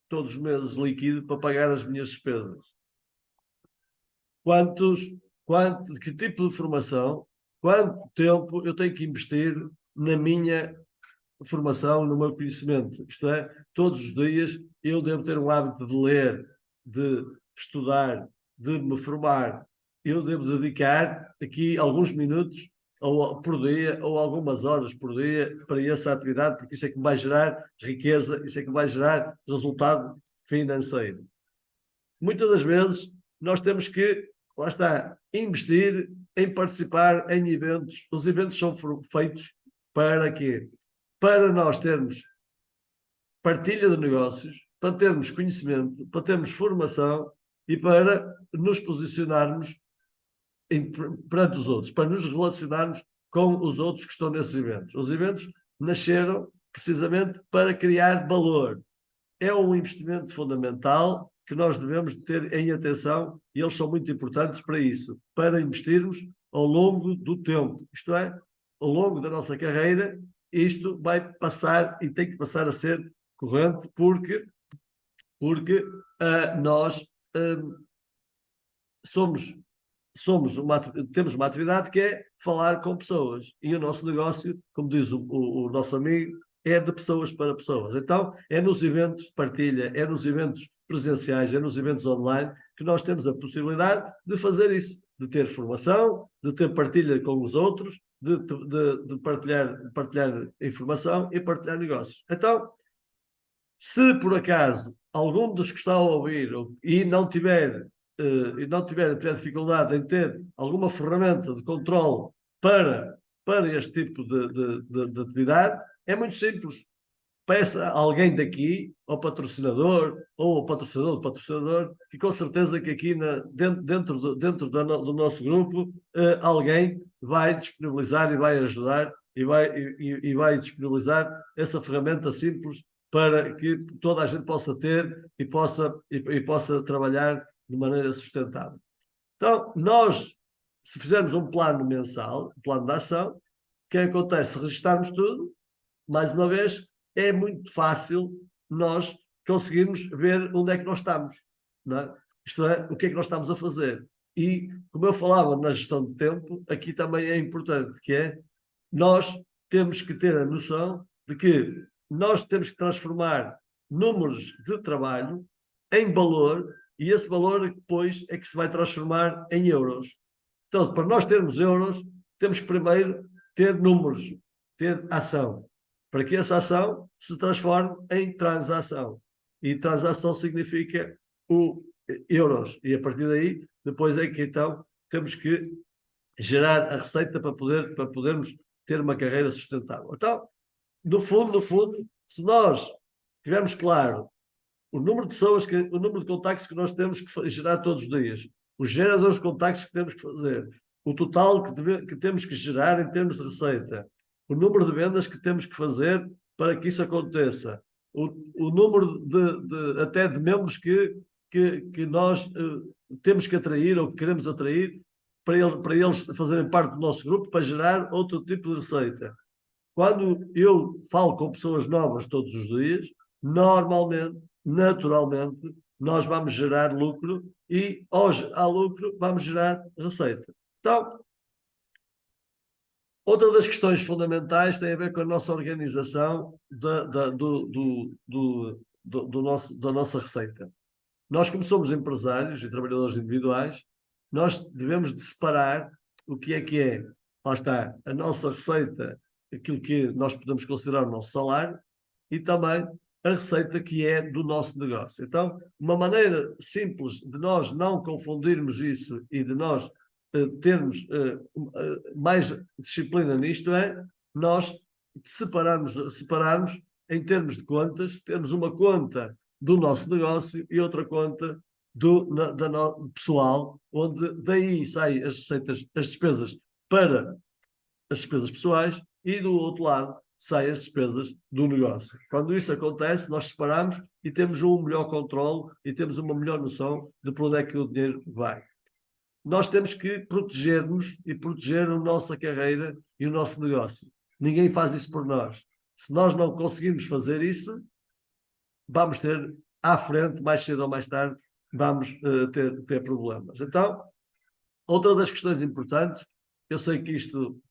A: todos os meses líquido para pagar as minhas despesas? Que tipo de formação, quanto tempo eu tenho que investir na minha formação, no meu conhecimento? Isto é, todos os dias eu devo ter um hábito de ler, de estudar, de me formar. Eu devo dedicar aqui alguns minutos por dia ou algumas horas por dia para essa atividade, porque isso é que me vai gerar riqueza, isso é que me vai gerar resultado financeiro. Muitas das vezes nós temos que, lá está, investir em participar em eventos. Os eventos são feitos para quê? Para nós termos partilha de negócios, para termos conhecimento, para termos formação e para nos posicionarmos perante os outros, para nos relacionarmos com os outros que estão nesses eventos. Os eventos nasceram precisamente para criar valor. É um investimento fundamental que nós devemos ter em atenção, e eles são muito importantes para isso, para investirmos ao longo do tempo. Isto é, ao longo da nossa carreira, isto vai passar e tem que passar a ser corrente, porque nós temos uma atividade que é falar com pessoas, e o nosso negócio, como diz o nosso amigo, é de pessoas para pessoas. Então, é nos eventos de partilha, é nos eventos presenciais, é nos eventos online que nós temos a possibilidade de fazer isso, de ter formação, de ter partilha com os outros, de partilhar informação e partilhar negócios. Então, se por acaso algum dos que está a ouvir e não tiver dificuldade em ter alguma ferramenta de controle para este tipo de atividade, é muito simples. Peça a alguém daqui, ao patrocinador, ou ao patrocinador do patrocinador, que com certeza que aqui dentro do nosso grupo alguém vai disponibilizar e vai ajudar e vai disponibilizar essa ferramenta simples para que toda a gente possa ter e possa trabalhar de maneira sustentável. Então, nós, se fizermos um plano mensal, um plano de ação, o que acontece? Se registarmos tudo, mais uma vez, é muito fácil nós conseguirmos ver onde é que nós estamos. Não é? Isto é, o que é que nós estamos a fazer. E, como eu falava na gestão de tempo, aqui também é importante, que é, nós temos que ter a noção de que nós temos que transformar números de trabalho em valor, e esse valor depois é que se vai transformar em euros. Então, para nós termos euros, temos que primeiro ter números, ter ação, para que essa ação se transforme em transação. E transação significa o euros. E a partir daí, depois é que então temos que gerar a receita para podermos ter uma carreira sustentável. Então, no fundo, se nós tivermos claro o número de pessoas, o número de contactos que nós temos que gerar todos os dias, os geradores de contactos que temos que fazer, o total que temos que gerar em termos de receita, o número de vendas que temos que fazer para que isso aconteça, o número até de membros que nós temos que atrair ou que queremos atrair para eles fazerem parte do nosso grupo, para gerar outro tipo de receita. Quando eu falo com pessoas novas todos os dias, normalmente, naturalmente, nós vamos gerar lucro e, hoje, há lucro, vamos gerar receita. Então, outra das questões fundamentais tem a ver com a nossa organização da nossa receita. Nós, como somos empresários e trabalhadores individuais, nós devemos de separar o que é, lá está, a nossa receita, aquilo que nós podemos considerar o nosso salário, e também a receita que é do nosso negócio. Então, uma maneira simples de nós não confundirmos isso e de nós termos mais disciplina nisto é nós separarmos em termos de contas, termos uma conta do nosso negócio e outra conta pessoal, onde daí saem as receitas, as despesas para as despesas pessoais e do outro lado saem as despesas do negócio. Quando isso acontece, nós separamos e temos um melhor controle e temos uma melhor noção de para onde é que o dinheiro vai. Nós temos que proteger-nos e proteger a nossa carreira e o nosso negócio. Ninguém faz isso por nós. Se nós não conseguirmos fazer isso, vamos ter à frente, mais cedo ou mais tarde, vamos ter problemas. Então, outra das questões importantes, eu sei que isto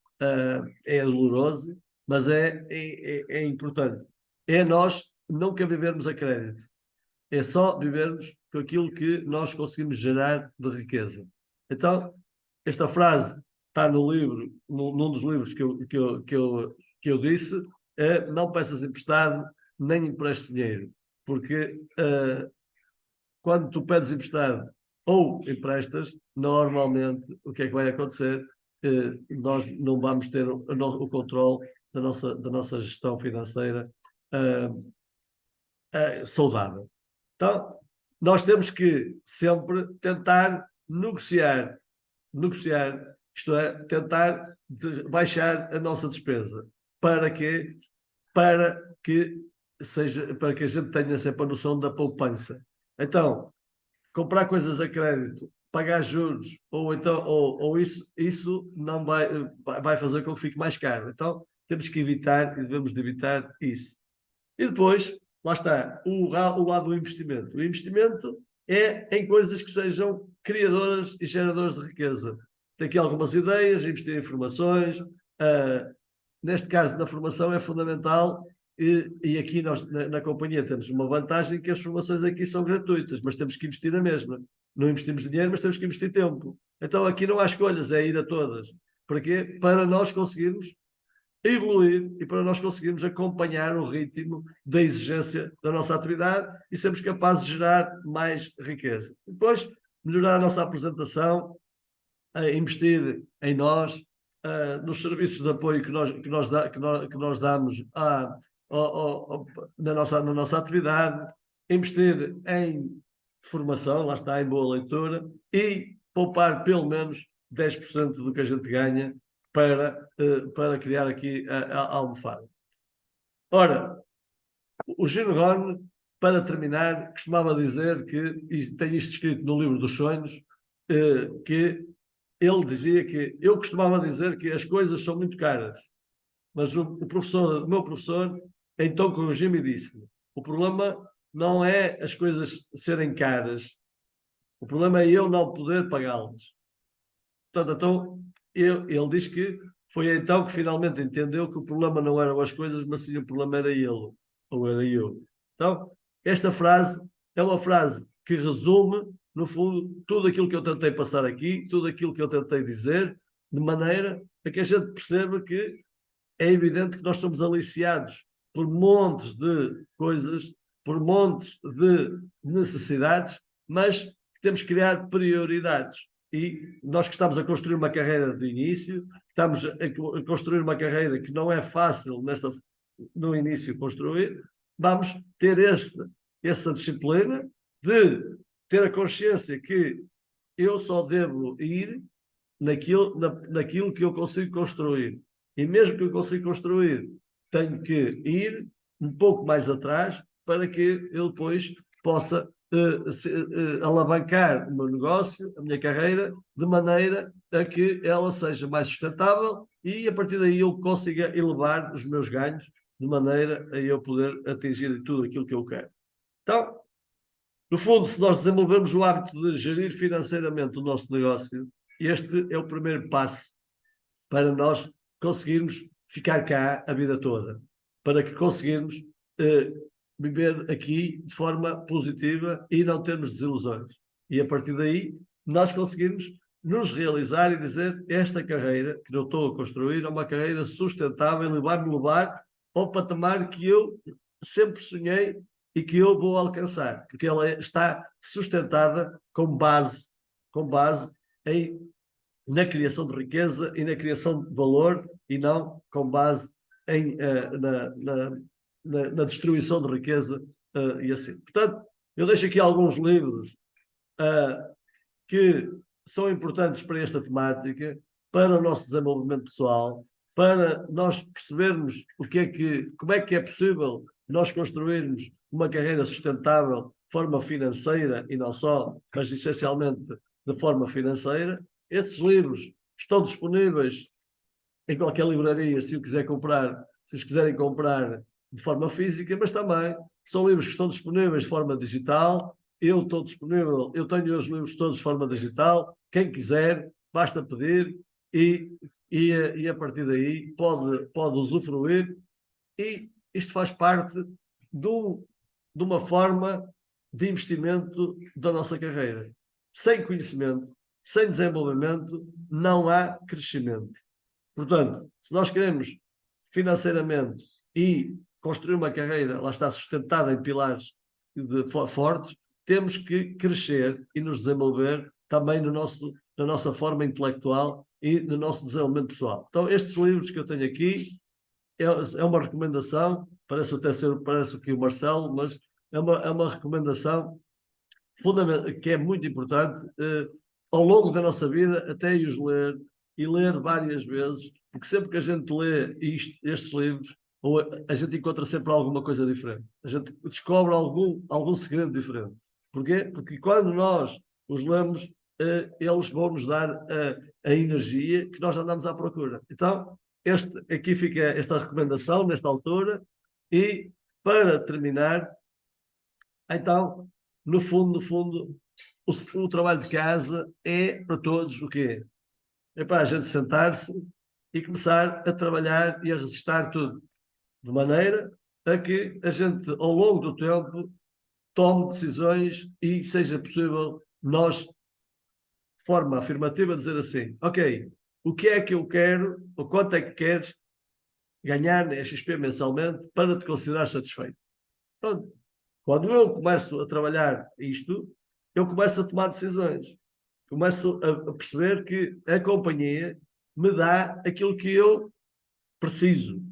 A: é doloroso, mas é importante, é nós nunca vivermos a crédito. É só vivermos com aquilo que nós conseguimos gerar de riqueza. Então, esta frase está no livro, num dos livros que eu disse, não peças emprestado, nem emprestes dinheiro. Porque quando tu pedes emprestado ou emprestas, normalmente o que é que vai acontecer? Nós não vamos ter o controle da nossa gestão financeira saudável. Então, nós temos que sempre tentar negociar, isto é, tentar baixar a nossa despesa. Para que a gente tenha sempre a noção da poupança. Então, comprar coisas a crédito, pagar juros, ou isso não vai fazer com que fique mais caro. Então, temos que evitar e devemos de evitar isso. E depois, lá está, o lado do investimento. O investimento é em coisas que sejam criadoras e geradoras de riqueza. Tem aqui algumas ideias, investir em formações. Neste caso, na formação é fundamental e aqui nós, na companhia, temos uma vantagem que as formações aqui são gratuitas, mas temos que investir na mesma. Não investimos dinheiro, mas temos que investir tempo. Então aqui não há escolhas, é ir a todas. Para quê? Para nós conseguirmos evoluir e para nós conseguirmos acompanhar o ritmo da exigência da nossa atividade e sermos capazes de gerar mais riqueza. Depois, melhorar a nossa apresentação, investir em nós, nos serviços de apoio que nós damos na nossa atividade, investir em formação, lá está, em boa leitura, e poupar pelo menos 10% do que a gente ganha para criar aqui a almofada. Ora, O Gene Ron, para terminar, costumava dizer que, e tem isto escrito no livro dos sonhos, que ele dizia que, eu costumava dizer que as coisas são muito caras, mas o meu professor, então corrigiu-me e disse: o problema não é as coisas serem caras, o problema é eu não poder pagá-las. Portanto, então, ele diz que foi então que finalmente entendeu que o problema não eram as coisas, mas sim o problema era ele, ou era eu. Então, esta frase é uma frase que resume, no fundo, tudo aquilo que eu tentei passar aqui, tudo aquilo que eu tentei dizer, de maneira a que a gente perceba que é evidente que nós somos aliciados por montes de coisas, por montes de necessidades, mas que temos que criar prioridades. E nós que estamos a construir uma carreira de início, estamos a construir uma carreira que não é fácil no início construir, vamos ter essa disciplina de ter a consciência que eu só devo ir naquilo que eu consigo construir. E mesmo que eu consiga construir, tenho que ir um pouco mais atrás para que eu depois possa alavancar o meu negócio, a minha carreira, de maneira a que ela seja mais sustentável e a partir daí eu consiga elevar os meus ganhos de maneira a eu poder atingir tudo aquilo que eu quero. Então, no fundo, se nós desenvolvermos o hábito de gerir financeiramente o nosso negócio, este é o primeiro passo para nós conseguirmos ficar cá a vida toda, para que conseguirmos viver aqui de forma positiva e não termos desilusões. E a partir daí, nós conseguirmos nos realizar e dizer esta carreira que eu estou a construir é uma carreira sustentável e vai-me levar ao patamar que eu sempre sonhei e que eu vou alcançar, porque ela está sustentada com base na criação de riqueza e na criação de valor e não com base na destruição de riqueza e assim. Portanto, eu deixo aqui alguns livros que são importantes para esta temática, para o nosso desenvolvimento pessoal, para nós percebermos como é que é possível nós construirmos uma carreira sustentável de forma financeira e não só, mas essencialmente de forma financeira. Estes livros estão disponíveis em qualquer livraria, se os quiserem comprar de forma física, mas também são livros que estão disponíveis de forma digital. Eu estou disponível, eu tenho os livros todos de forma digital. Quem quiser, basta pedir e a partir daí pode usufruir. E isto faz parte de uma forma de investimento da nossa carreira. Sem conhecimento, sem desenvolvimento, não há crescimento. Portanto, se nós queremos financeiramente e construir uma carreira, lá está, sustentada em pilares fortes, temos que crescer e nos desenvolver também na nossa forma intelectual e no nosso desenvolvimento pessoal. Então, estes livros que eu tenho aqui é uma recomendação, parece que o Marcelo, mas é uma recomendação fundamental, que é muito importante ao longo da nossa vida, até os ler e ler várias vezes, porque sempre que a gente lê estes livros, a gente encontra sempre alguma coisa diferente. A gente descobre algum segredo diferente. Porquê? Porque quando nós os lemos, eles vão nos dar a energia que nós andamos à procura. Então, aqui fica esta recomendação, nesta altura, e para terminar, então, no fundo, o trabalho de casa é para todos o quê? É para a gente sentar-se e começar a trabalhar e a resistir tudo, de maneira a que a gente, ao longo do tempo, tome decisões e seja possível nós, de forma afirmativa, dizer assim: ok, o que é que eu quero, ou quanto é que queres ganhar na XP mensalmente para te considerar satisfeito? Pronto. Quando eu começo a trabalhar isto, eu começo a tomar decisões. Começo a perceber que a companhia me dá aquilo que eu preciso.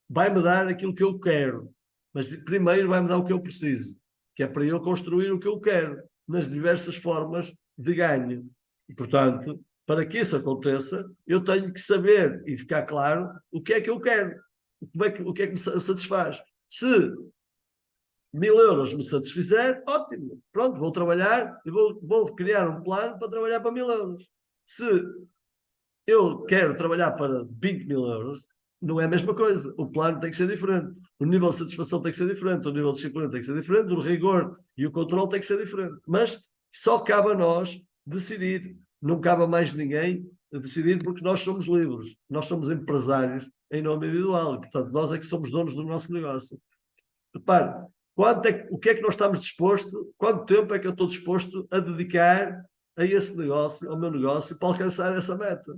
A: Vai-me dar aquilo que eu quero. Mas primeiro vai-me dar o que eu preciso, que é para eu construir o que eu quero, nas diversas formas de ganho. E, portanto, para que isso aconteça, eu tenho que saber e ficar claro o que é que eu quero. O que é que me satisfaz. Se 1.000 € me satisfizer, ótimo. Pronto, vou trabalhar e vou criar um plano para trabalhar para 1.000 €. Se eu quero trabalhar para 20.000 €, não é a mesma coisa. O plano tem que ser diferente. O nível de satisfação tem que ser diferente. O nível de disciplina tem que ser diferente. O rigor e o controle tem que ser diferente. Mas só cabe a nós decidir. Não cabe a mais ninguém decidir, porque nós somos livres. Nós somos empresários em nome individual. E, portanto, nós é que somos donos do nosso negócio. Repare, o que é que nós estamos dispostos, quanto tempo é que eu estou disposto a dedicar a esse negócio, ao meu negócio, para alcançar essa meta?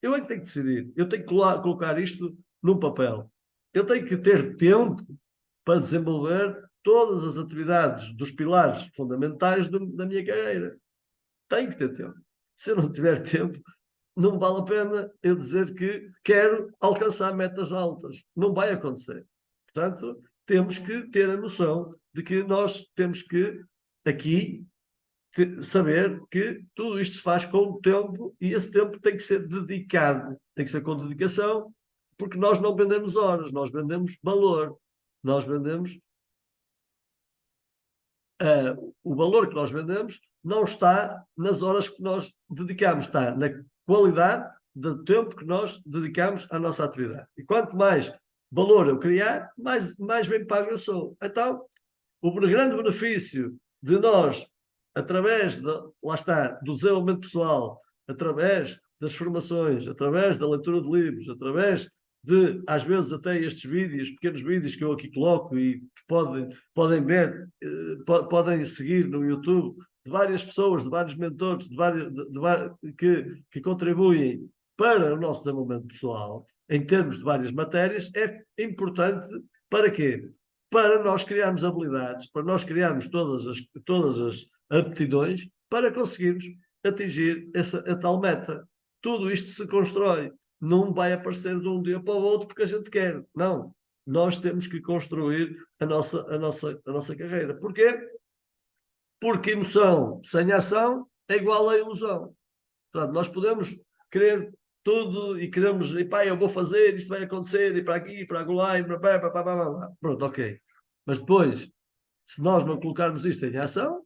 A: Eu é que tenho que decidir. Eu tenho que colocar isto num papel. Eu tenho que ter tempo para desenvolver todas as atividades dos pilares fundamentais da minha carreira. Tenho que ter tempo. Se eu não tiver tempo, não vale a pena eu dizer que quero alcançar metas altas. Não vai acontecer. Portanto, temos que ter a noção de que nós temos que, aqui, saber que tudo isto se faz com o tempo, e esse tempo tem que ser dedicado, tem que ser com dedicação, porque nós não vendemos horas, nós vendemos valor. Nós vendemos... o valor que nós vendemos não está nas horas que nós dedicamos, está na qualidade do tempo que nós dedicamos à nossa atividade. E quanto mais valor eu criar, mais bem pago eu sou. Então, o grande benefício de nós, através lá está, do desenvolvimento pessoal, através das formações, através da leitura de livros, através de, às vezes, até estes vídeos, pequenos vídeos que eu aqui coloco e que podem ver, podem seguir no YouTube, de várias pessoas, de vários mentores, que contribuem para o nosso desenvolvimento pessoal, em termos de várias matérias, é importante para quê? Para nós criarmos habilidades, para nós criarmos todas as aptidões para conseguirmos atingir a tal meta. Tudo isto se constrói. Não vai aparecer de um dia para o outro porque a gente quer. Não. Nós temos que construir a nossa carreira. Porquê? Porque emoção sem ação é igual a ilusão. Portanto, nós podemos querer tudo e queremos, e pá, eu vou fazer, isto vai acontecer, e para aqui, e para lá, e para... Pronto, ok. Mas depois, se nós não colocarmos isto em ação,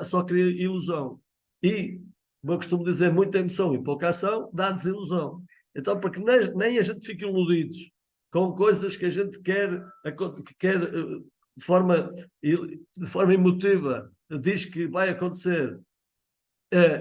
A: só cria ilusão. E, como eu costumo dizer, muita emoção e pouca ação dá desilusão. Então, porque nem a gente fica iludidos com coisas que a gente quer de forma emotiva, diz que vai acontecer,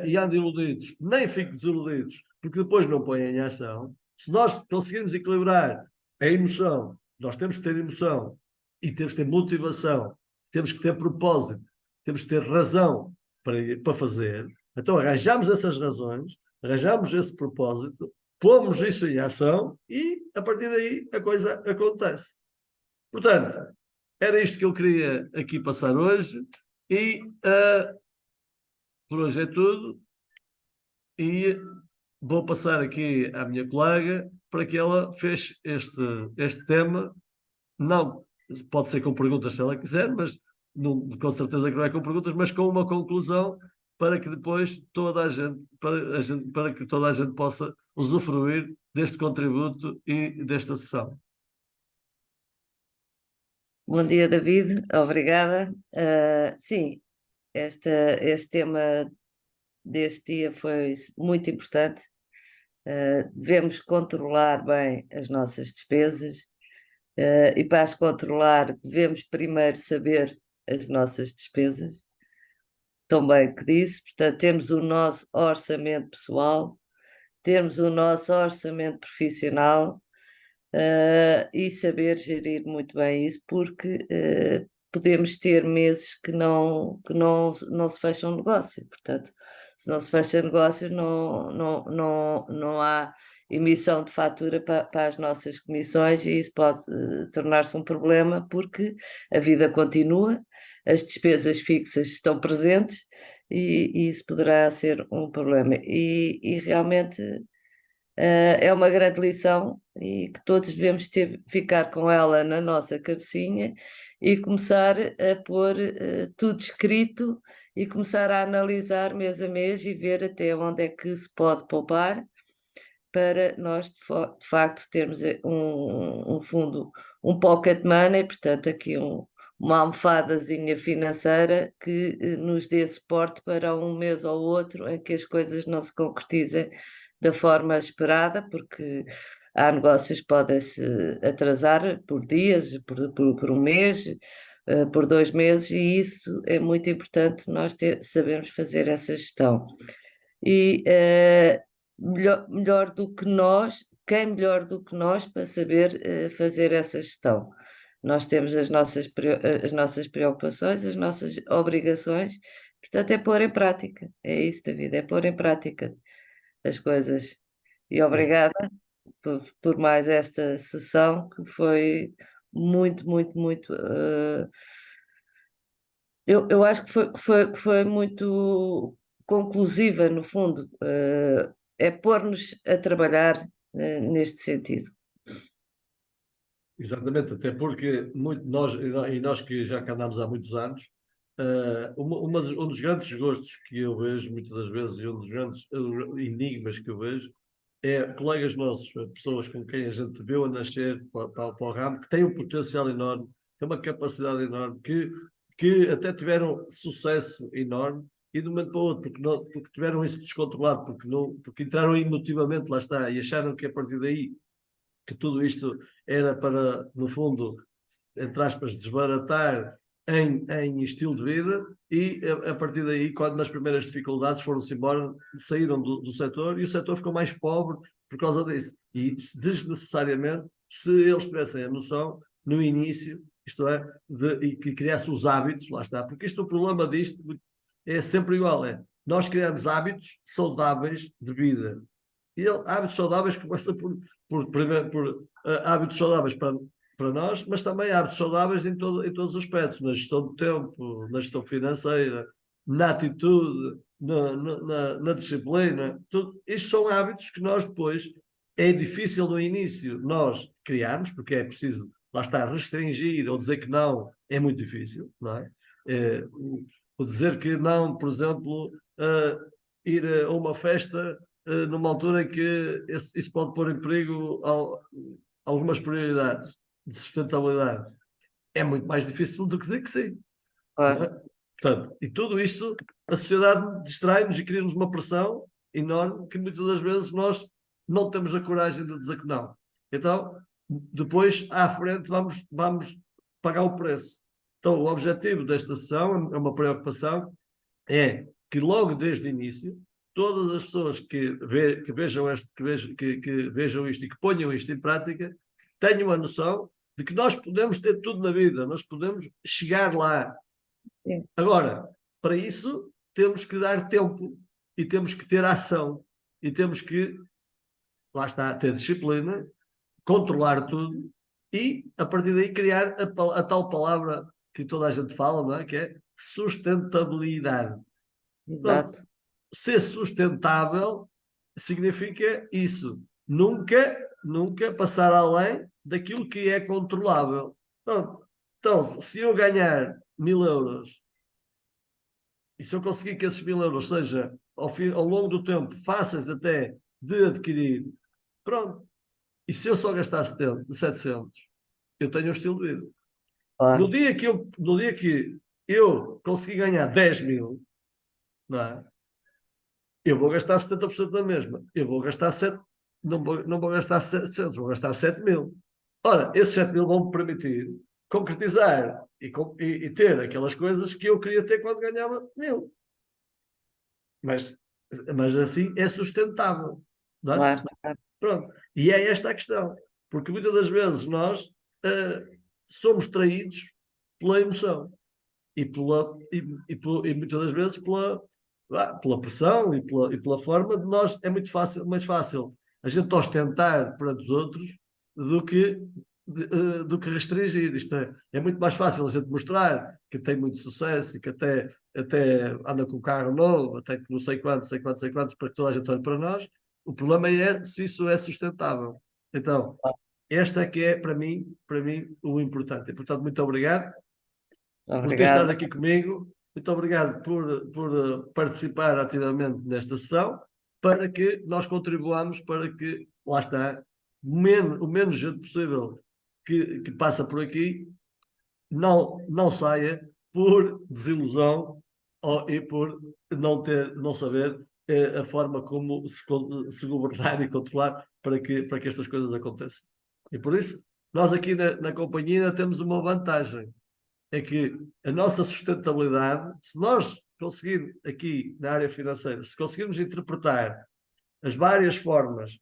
A: e andam iludidos, nem fiquem desiludidos, porque depois não põem em ação. Se nós conseguirmos equilibrar a emoção, nós temos que ter emoção e temos que ter motivação, temos que ter propósito, temos que ter razão para fazer. Então arranjamos essas razões, arranjamos esse propósito, pomos isso em ação e a partir daí a coisa acontece. Portanto, era isto que eu queria aqui passar hoje e por hoje é tudo, e vou passar aqui à minha colega para que ela feche este tema. Não, pode ser com perguntas se ela quiser, mas não, com certeza que não é com perguntas, mas com uma conclusão para que depois para que toda a gente possa usufruir deste contributo e desta sessão.
C: Bom dia, David. Obrigada. Sim, este tema deste dia foi muito importante. Devemos controlar bem as nossas despesas e para as controlar devemos primeiro saber as nossas despesas. Tão bem que disse, portanto, temos o nosso orçamento pessoal, temos o nosso orçamento profissional e saber gerir muito bem isso, porque podemos ter meses que não se fecha um negócio. Portanto, se não se fecha negócio, não há emissão de fatura para as nossas comissões, e isso pode tornar-se um problema, porque a vida continua, as despesas fixas estão presentes e isso poderá ser um problema. E realmente é uma grande lição e que todos devemos ficar com ela na nossa cabecinha e começar a pôr tudo escrito e começar a analisar mês a mês e ver até onde é que se pode poupar para nós, de facto, termos um fundo, um pocket money, portanto, aqui uma almofadazinha financeira que nos dê suporte para um mês ou outro em que as coisas não se concretizem da forma esperada, porque há negócios que podem se atrasar por dias, por um mês, por 2 meses, e isso é muito importante nós sabermos fazer essa gestão. E melhor do que nós, quem melhor do que nós para saber fazer essa gestão? Nós temos as nossas preocupações, as nossas obrigações, portanto é pôr em prática, é isso, David, é pôr em prática as coisas. E obrigada por mais esta sessão, que foi muito, muito, muito... eu acho que foi muito conclusiva, no fundo. É pôr-nos a trabalhar neste sentido.
A: Exatamente, até porque nós que já cá andamos há muitos anos, um dos grandes gostos que eu vejo muitas das vezes, e um dos grandes enigmas que eu vejo, é colegas nossos, pessoas com quem a gente viu a nascer para o ramo, que têm um potencial enorme, têm uma capacidade enorme, que até tiveram sucesso enorme, e de um momento para o outro, porque tiveram isso descontrolado, porque entraram emotivamente, lá está, e acharam que a partir daí que tudo isto era para, no fundo, entre aspas, desbaratar em estilo de vida, e a partir daí, quando nas primeiras dificuldades foram-se embora, saíram do setor, e o setor ficou mais pobre por causa disso. E desnecessariamente, se eles tivessem a noção, no início, isto é, e que criasse os hábitos, lá está, porque isto, o problema disto é sempre igual, é nós criamos hábitos saudáveis de vida. E hábitos saudáveis começa por hábitos saudáveis para nós, mas também hábitos saudáveis em todos os aspectos, na gestão do tempo, na gestão financeira, na atitude, na disciplina. Tudo. Isto são hábitos que nós depois, é difícil no início nós criarmos, porque é preciso, lá está, restringir ou dizer que não, é muito difícil, não é? O dizer que não, por exemplo, ir a uma festa numa altura em que isso pode pôr em perigo algumas prioridades de sustentabilidade. É muito mais difícil do que dizer que sim.
C: Claro.
A: Não é? Portanto, e tudo isto, a sociedade distrai-nos e cria-nos uma pressão enorme que muitas das vezes nós não temos a coragem de dizer que não. Então, depois, à frente, vamos pagar o preço. Então, o objetivo desta sessão, é uma preocupação, é que logo desde o início, todas as pessoas que vejam isto e que ponham isto em prática, tenham a noção de que nós podemos ter tudo na vida, nós podemos chegar lá.
C: Sim.
A: Agora, para isso, temos que dar tempo e temos que ter ação e temos que, lá está, ter disciplina, controlar tudo e, a partir daí, criar a tal palavra que toda a gente fala, não é? Que é sustentabilidade.
C: Exato.
A: Então, ser sustentável significa isso. Nunca passar além daquilo que é controlável. Então, se eu ganhar 1000 euros e se eu conseguir que esses 1000 euros seja ao longo do tempo fáceis até de adquirir, pronto. E se eu só gastar 700, eu tenho um estilo de vida.
C: Claro.
A: No dia que eu conseguir ganhar 10.000, não é? Eu vou gastar 70% da mesma. Eu vou gastar não vou gastar 700, vou gastar 7.000. Ora, esses 7.000 vão me permitir concretizar e ter aquelas coisas que eu queria ter quando ganhava 1.000. Mas assim é sustentável. Não é?
C: Claro.
A: Pronto. E é esta a questão. Porque muitas das vezes nós somos traídos pela emoção e muitas das vezes pela pressão e pela forma de nós. É mais fácil a gente ostentar para os outros do que restringir. Isto é muito mais fácil a gente mostrar que tem muito sucesso e que até anda com um carro novo, até que não sei quantos, para que toda a gente olhe para nós. O problema é se isso é sustentável. Então, esta é que é, para mim, o importante. E, portanto, muito obrigado por ter estado aqui comigo. Muito obrigado por participar ativamente nesta sessão. para que nós contribuamos para que, lá está, o menos gente possível que passa por aqui não saia por desilusão e por não saber a forma como se governar e controlar para que estas coisas aconteçam. E por isso, nós aqui na companhia temos uma vantagem, é que a nossa sustentabilidade, se nós conseguirmos aqui na área financeira, se conseguirmos interpretar as várias formas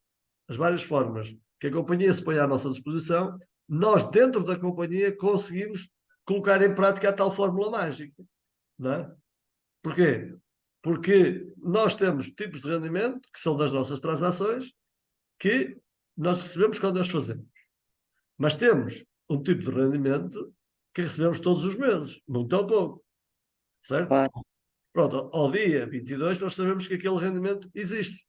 A: que a companhia se põe à nossa disposição, nós dentro da companhia conseguimos colocar em prática a tal fórmula mágica. Não é? Porquê? Porque nós temos tipos de rendimento, que são das nossas transações, que nós recebemos quando as fazemos. Mas temos um tipo de rendimento que recebemos todos os meses, muito ou pouco. Certo?
C: Claro.
A: Pronto, ao dia 22 nós sabemos que aquele rendimento existe.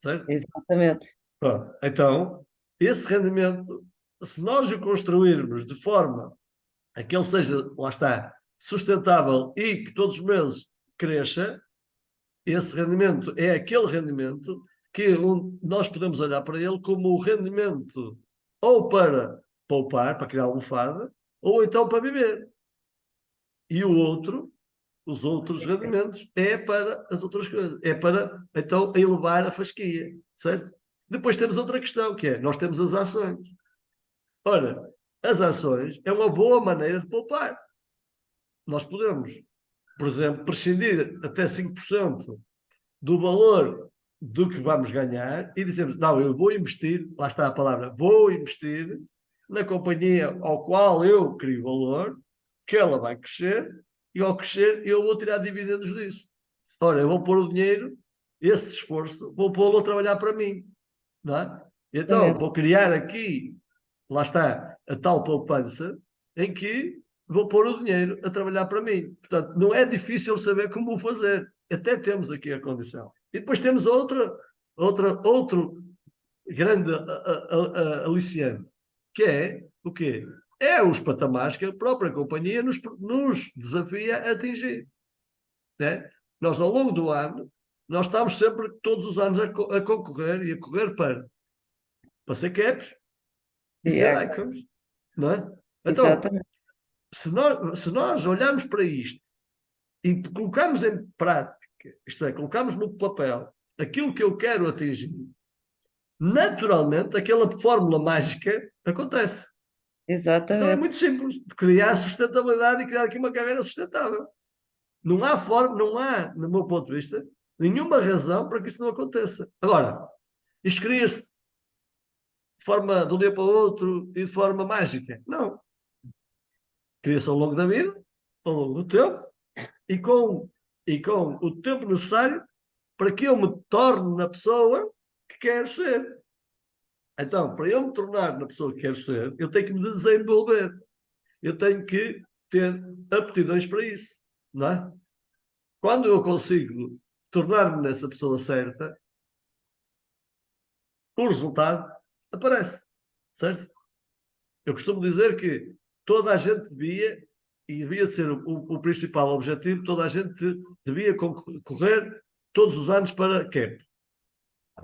A: Certo?
C: Exatamente.
A: Pronto. Então, esse rendimento, se nós o construirmos de forma a que ele seja, lá está, sustentável e que todos os meses cresça, esse rendimento é aquele rendimento que nós podemos olhar para ele como o rendimento ou para poupar, para criar almofada, ou então para viver. E os outros rendimentos, é para as outras coisas. É para, então, elevar a fasquia, certo? Depois temos outra questão, que é, nós temos as ações. Ora, as ações é uma boa maneira de poupar. Nós podemos, por exemplo, prescindir até 5% do valor do que vamos ganhar e dizemos, não, eu vou investir, lá está a palavra, vou investir na companhia ao qual eu crio valor, que ela vai crescer, e ao crescer eu vou tirar dividendos disso. Ora, eu vou pôr o dinheiro, esse esforço, vou pô-lo a trabalhar para mim. Não é? Então, vou criar aqui, lá está, a tal poupança, em que vou pôr o dinheiro a trabalhar para mim. Portanto, não é difícil saber como o fazer. Até temos aqui a condição. E depois temos outro grande aliciante, que é o quê? É os patamares que a própria companhia nos desafia a atingir. Né? Nós, ao longo do ano, nós estamos sempre, todos os anos, a concorrer e a correr para ser caps e ser icons. Não é? Então, se nós olharmos para isto e colocarmos em prática, isto é, colocarmos no papel aquilo que eu quero atingir, naturalmente aquela fórmula mágica acontece.
C: Exatamente.
A: Então é muito simples, de criar sustentabilidade e criar aqui uma carreira sustentável. Não há, no meu ponto de vista, nenhuma razão para que isso não aconteça. Agora, isto cria-se de forma de um dia para o outro e de forma mágica. Não. Cria-se ao longo da vida, ao longo do tempo, e com o tempo necessário para que eu me torne na pessoa que quero ser. Então, para eu me tornar na pessoa que quero ser, eu tenho que me desenvolver. Eu tenho que ter aptidões para isso. Não é? Quando eu consigo tornar-me nessa pessoa certa, o resultado aparece. Certo? Eu costumo dizer que toda a gente devia de ser o principal objetivo, toda a gente devia correr todos os anos para CAP.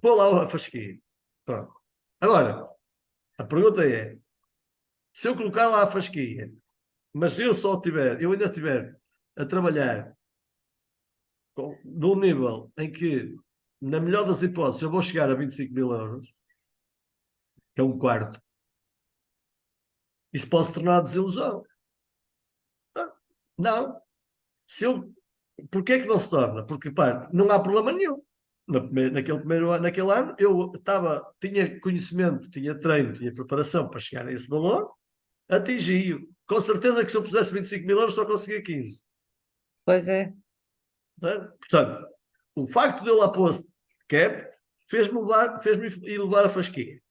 A: Vou lá a fasquia. Pronto. Agora, a pergunta é, se eu colocar lá a fasquia, mas eu ainda estiver a trabalhar num nível em que, na melhor das hipóteses, eu vou chegar a 25 mil euros, que é um quarto, isso pode se tornar desilusão. Não. Porquê que não se torna? Porque, pá, não há problema nenhum. Naquele ano, eu tinha conhecimento, tinha treino, tinha preparação para chegar a esse valor, atingi-o. Com certeza que se eu pusesse 25 mil euros, só conseguia 15.
C: Pois é.
A: Portanto, o facto de eu lá pôr cap fez-me elevar a fasquia.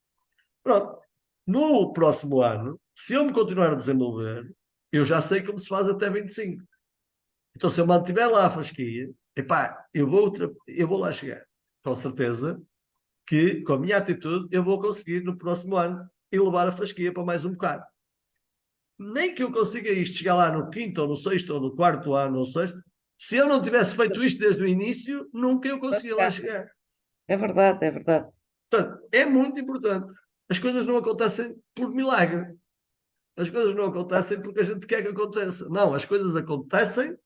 A: Pronto. No próximo ano, se eu me continuar a desenvolver, eu já sei como se faz até 25. Então, se eu mantiver lá a fasquia, epá, eu vou lá chegar. Com certeza que, com a minha atitude, eu vou conseguir no próximo ano elevar a fasquia para mais um bocado. Nem que eu consiga isto chegar lá no quinto, ou no sexto, ou no quarto ano, ou sexto, se eu não tivesse feito isto desde o início, nunca eu conseguia lá chegar.
C: É verdade, é verdade.
A: Portanto, é muito importante. As coisas não acontecem por milagre. As coisas não acontecem porque a gente quer que aconteça. Não, as coisas acontecem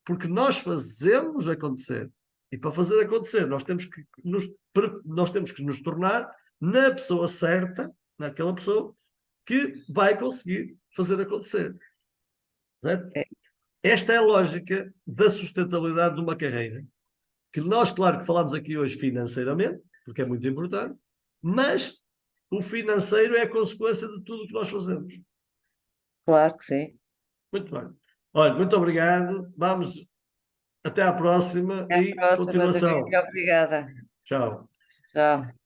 A: porque nós fazemos acontecer. E para fazer acontecer, nós temos que nos tornar na pessoa certa, naquela pessoa que vai conseguir fazer acontecer. Certo?
C: É,
A: Esta é a lógica da sustentabilidade de uma carreira. Que nós, claro que falamos aqui hoje financeiramente, porque é muito importante, mas o financeiro é a consequência de tudo o que nós fazemos.
C: claro que sim.
A: Muito bem. Olha, muito obrigado. Vamos até à próxima
C: Até à
A: e
C: próxima,
A: continuação.
C: David. Obrigada.
A: Tchau.
C: Tchau.